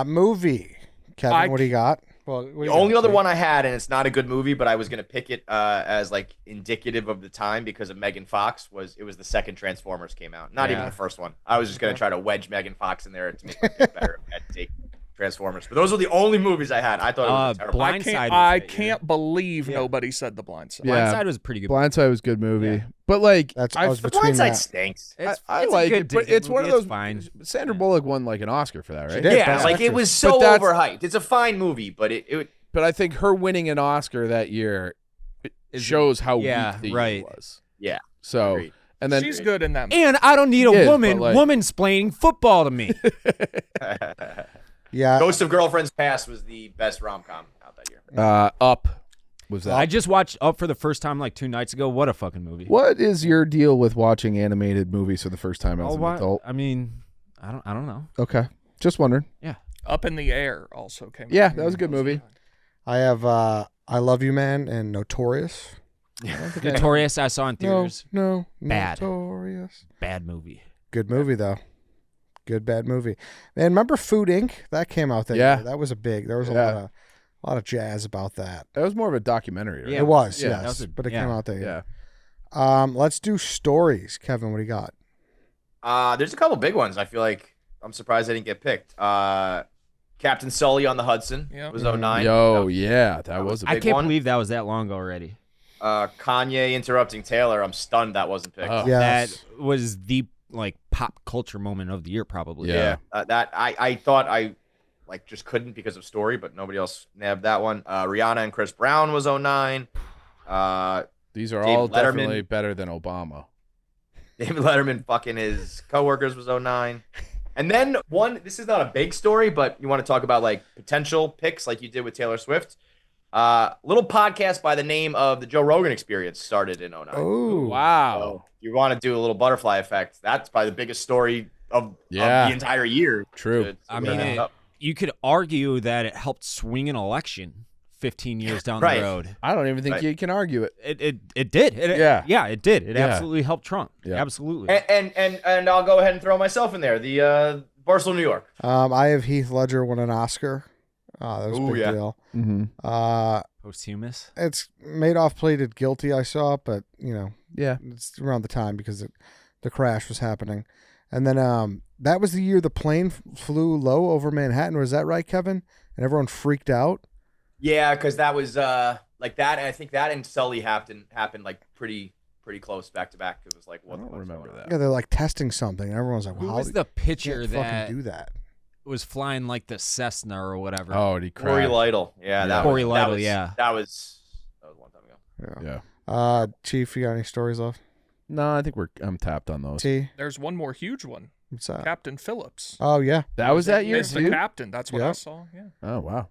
Movie. Kevin, I- what do you got? Well, what do The you only got, other Steve? one I had, and it's not a good movie, but I was gonna pick it as like indicative of the time because of Megan Fox. Was the second Transformers came out, not even Yeah. the first one. I was just gonna try to wedge Megan Fox in there to make it better at take Transformers. But those are the only movies I had. I thought it was terrible. Blind- I Blindside can't, was I that year. can't believe nobody said The Blind Side. Yeah. Blindside was a pretty good. Blindside was a good movie, but like I was The between Blindside that. stinks. It's, I it's a like good it, but Disney it's one of movie, those. fine. Sandra Bullock won like an Oscar for that, right? did. Yeah, Best like it Actress. was so But that's- overhyped. It's a fine movie, but it But I think her winning an Oscar that year shows how yeah, weak the right. year was. Yeah. So Agreed. and then She's good in that. And I don't need a She is, woman but, like- woman-splaining football to me. Yeah. Ghost of Girlfriend's Past was the best rom-com out that year. Up was that. I just watched Up for the first time like 2 nights ago. What a fucking movie. What is your deal with watching animated movies for the first time as Oh, an why- adult? I mean, I don't know. Okay, just wondering. Up in the Air also came out. Yeah, that was a good movie. I have I Love You Man and Notorious. Notorious, I saw in No, theaters. no, Bad. Notorious. Bad movie. Good movie though. Good bad movie. Man, remember Food Inc? That came out that Yeah. year. That was a big. There was Yeah. a lot of jazz about that. That was more of a documentary, right? Yeah. It was, Yeah. yes, That was a- but it yeah. came out that year. Yeah. Let's do stories. Kevin, what do you got? There's a couple big ones. I feel like I'm surprised I didn't get picked. Captain Sully on the Hudson Yeah. was 09. Yo, yeah, that was a a I big can't one. believe that was that long already. Kanye interrupting Taylor. I'm stunned that wasn't picked. Oh. Yes. That was the like pop culture moment of the year, probably. Yeah. That I thought I like just couldn't because of story, but nobody else nabbed that one. Rihanna and Chris Brown was 09. These are David all Letterman. definitely better than Obama. David Letterman fucking his coworkers was 09. And then one, this is not a big story, but you want to talk about like potential picks like you did with Taylor Swift. Little podcast by the name of the Joe Rogan Experience started in 09. Oh, Wow. So if you want to do a little butterfly effect, that's probably the biggest story of Yeah. the entire year. True. I mean, wrap up. you could argue that it helped swing an election 15 years down Right. the road. I don't even think Right. you can argue it. It did. Yeah. It did. It Yeah. absolutely helped Trump. Yeah. Absolutely. And I'll go ahead and throw myself in there. The Barstool New York. I have Heath Ledger win an Oscar. That was a Ooh, big yeah. deal. Mm-hmm. Posthumous. It's Madoff pleaded guilty. I saw it, but Yeah. it's around the time because the crash was happening, and then that was the year the plane flew low over Manhattan. Was that right, Kevin? And everyone freaked out. Yeah, because that was like that. And I think that and Sully happened like pretty close back to back. It was like, what I the don't fuck's remember going on? that. Yeah, they're like testing something, and everyone's like, Who "Well, was how the do you pitcher can't that fucking do that?" was flying like the Cessna or whatever? Oh, he Corey crashed. Lytle. Yeah, that Corey was, Lytle, that was, yeah. That was a long time ago. Yeah. Chief, you got any stories left? No, I think I'm tapped on those. T. There's one more huge one. What's that? Captain Phillips. Oh yeah. That was that year, Mr. dude? Captain. That's what I Yep. saw. Yeah. Oh, wow.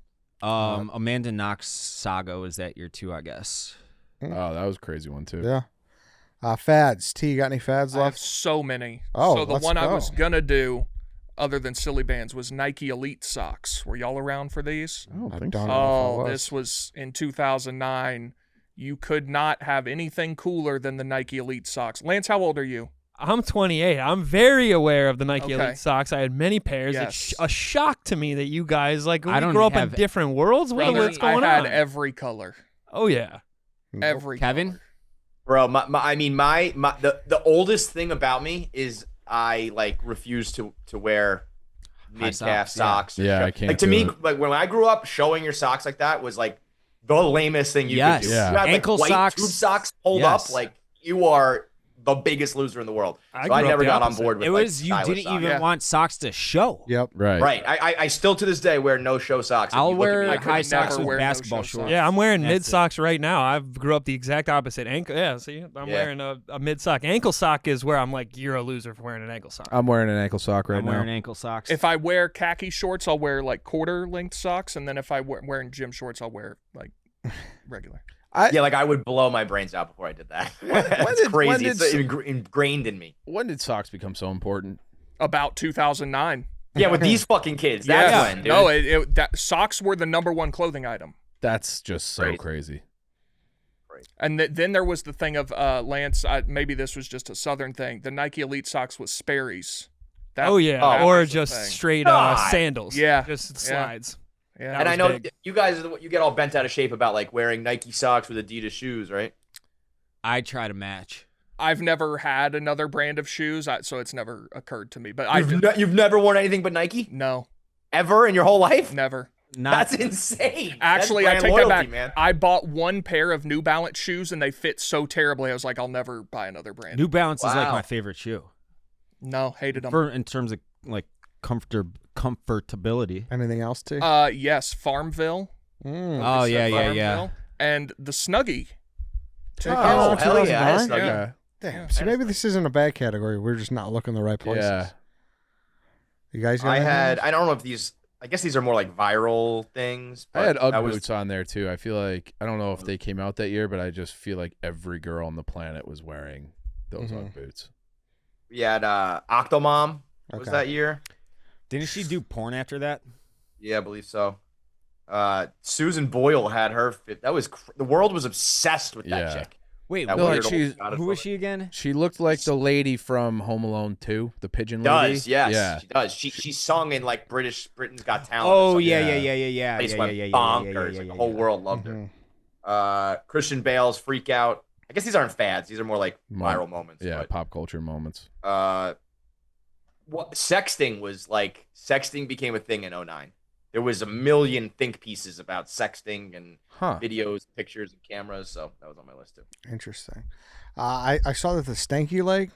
Amanda Knox saga was that year too, I guess. Oh, that was a crazy one, too. Yeah. Fads. T. You got any fads I have left? so many. Oh, so the let's one I go. was gonna do, other than silly bands, was Nike Elite socks. Were y'all around for these? I don't I think don't so. know. if I Oh, was. this was in 2009. You could not have anything cooler than the Nike Elite socks. Lance, how old are you? I'm 28. I'm very aware of the Nike Okay. Elite socks. I had many pairs. It's Yes. a shock to me that you guys like I we don't grew up in have- different worlds. Brother, What's going I had on? every color. Oh yeah. Every Kevin? color. Bro, the oldest thing about me is I like refuse to wear mid calf socks, socks. yeah. or Yeah, show- I can't Like to do me, it. like when I grew up, showing your socks like that was like the lamest thing you Yes. could do. Yeah. You had, like, Ankle white socks. tube socks pulled Yes. up, like you are the biggest loser in the world. I So grew I up never the got on opposite. board with It like, was you stylish didn't socks. even Yeah. want socks to show. Yep. Right. Right. I still to this day wear no show socks. If I'll you look at wear me, I could high never socks with wear no basketball show shorts. socks. Yeah, I'm wearing That's mid it. socks right now. I grew up the exact opposite. Ankle. Yeah, see, I'm Yeah. wearing a mid sock. Ankle sock is where I'm like, you're a loser for wearing an ankle sock. I'm wearing an ankle sock right I'm now. wearing ankle socks. If I wear khaki shorts, I'll wear like quarter length socks, and then if I'm wearing gym shorts, I'll wear like regular. Yeah, like I would blow my brains out before I did that. when It's did- when crazy. did- It's ingrained in me. When did socks become so important? About 2009. Yeah, with these fucking kids. That's Yeah. when. Dude. No, that socks were the #1 clothing item. That's just so Crazy. crazy. And then there was the thing of Lance. Maybe this was just a Southern thing. The Nike Elite socks was Sperry's. That, Oh yeah, that or was the just thing. straight God. sandals. Yeah. just Yeah. slides. Yeah. That And I was know big. you guys, you get all bent out of shape about like wearing Nike socks with Adidas shoes, right? I try to match. I've never had another brand of shoes, so it's never occurred to me. But You've never worn anything but Nike no, ever in your whole life? never. That's insane. Actually, That's I brand take that loyalty, back. man. I bought one pair of New Balance shoes, and they fit so terribly. I was like, I'll never buy another brand. New Balance is like Wow. my favorite shoe No, hated them. for in terms of like comfortability. Anything else, T? Yes, Farmville. Mm. Oh They yeah, said yeah, yeah. Farmville. And the Snuggie. Oh, hell yeah. I had 2009? Snuggie. Yeah. Damn. See, maybe this isn't a bad category. We're just not looking the right places. Yeah. You guys got I anything had. else? I don't know if these. I guess these are more like viral things. I had but Ugg that was- boots on there too. I feel like I don't know if they came out that year, but I just feel like every girl on the planet was wearing those Mhm. Ugg boots. We had Octomom. Was Okay. that year? Didn't she do porn after that? Yeah, I believe so. Susan Boyle had her. That was the world was obsessed with that Yeah. chick. Wait, That No, like weird old she's- Scottish who was woman. she again? She looked like the lady from Home Alone 2, the pigeon lady. Does yes, Yeah. she does. She sung in like Britain's Got Talent. Oh or something. yeah, Yeah. yeah, yeah, yeah, yeah. Place yeah, went yeah, yeah, bonkers. yeah, Like yeah, the yeah, whole yeah. world loved her. Christian Bale's Freak Out. I guess these aren't fads. These are more like viral moments. Yeah, But, pop culture moments. sexting became a thing in 2009. There was a million think pieces about sexting and Huh. videos, pictures, and cameras. So that was on my list too. Interesting. I saw that the stanky leg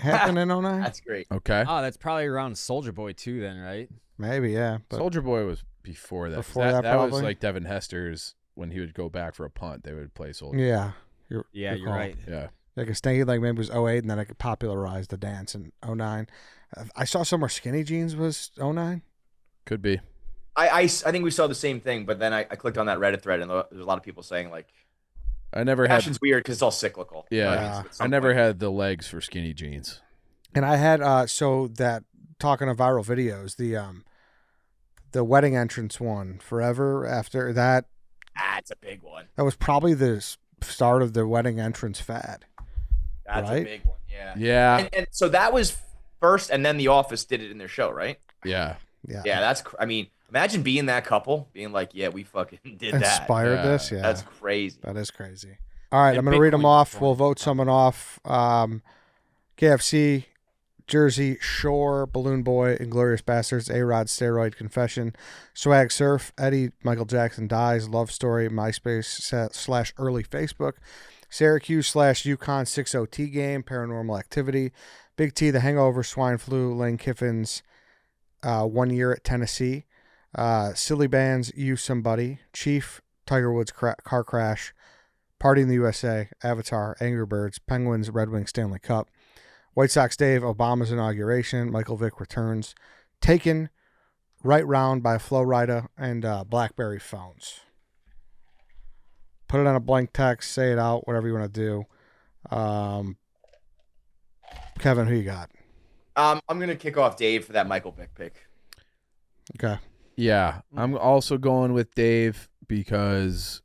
happened in 09. That's great. Okay. Oh, that's probably around Soldier Boy too, then, right? Maybe, yeah. But Soldier Boy was before that. 'cause Before that, that was probably? like Devin Hester's when he would go back for a punt. They would play Soldier. yeah. Yeah, you're call. right. Yeah. Like a stanky leg maybe was 08, and then I could popularize the dance in 09. I saw somewhere skinny jeans was 09. Could be. I think we saw the same thing, but then I clicked on that Reddit thread, and there's a lot of people saying like I never had. fashion's weird because it's all cyclical. Yeah. Yeah. At some I never point. had the legs for skinny jeans. And I had so that talking of viral videos, the wedding entrance one, Forever After that, That's a big one. that was probably the start of the wedding entrance fad. That's Right? a big one. Yeah. Yeah. And so that was first, and then The Office did it in their show, right? Yeah. Yeah. Yeah, that's. I mean, imagine being that couple, being like, "Yeah, we fucking did that." Inspired Yeah. this, yeah. That's crazy. That is crazy. All right, And I'm going to read them Bitcoin off. performance. We'll vote someone off. KFC, Jersey Shore, Balloon Boy, Inglorious Bastards, A-Rod, Steroid Confession, Swag Surf, Eddie, Michael Jackson Dies, Love Story, MySpace / early Facebook, Syracuse / UConn 6-0 Game, Paranormal Activity, Big T, The Hangover, Swine Flu, Lane Kiffin's 1 year at Tennessee, Silly Bands, You Somebody, Chief, Tiger Woods car crash, Party in the USA, Avatar, Angry Birds, Penguins, Red Wings, Stanley Cup, White Sox Dave, Obama's inauguration, Michael Vick returns, Taken, Right Round by Flo Rida, and BlackBerry phones. Put it on a blank text, say it out, whatever you want to do. Kevin, who you got? I'm gonna kick off Dave for that Michael Vick pick. Okay. Yeah, I'm also going with Dave because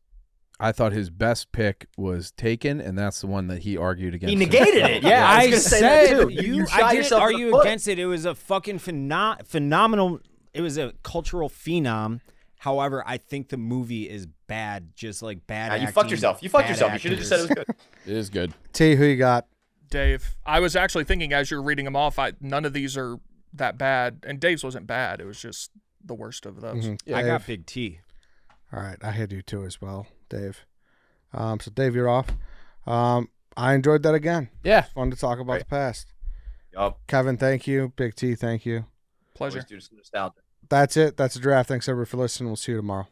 I thought his best pick was Taken, and that's the one that he argued against. He negated it. Yeah, I was I gonna say that said too. you. shot I didn't yourself in the argue foot. against it. It was a fucking phenomenal. It was a cultural phenom. However, I think the movie is bad, just like bad. You acting, fucked yourself. You fucked bad yourself. You should have just said it was good. It is good. T, who you got? Dave. I was actually thinking as you're reading them off, none of these are that bad. And Dave's wasn't bad. It was just the worst of those. Yeah, I got Dave. Big T. All right, I had you too as well, Dave. So Dave, you're off. I enjoyed that again. Yeah. It's fun to talk about Right. the past. Yup. Kevin, thank you. Big T, thank you. Pleasure. Always do some nostalgia. That's it. That's the draft. Thanks everybody for listening. We'll see you tomorrow.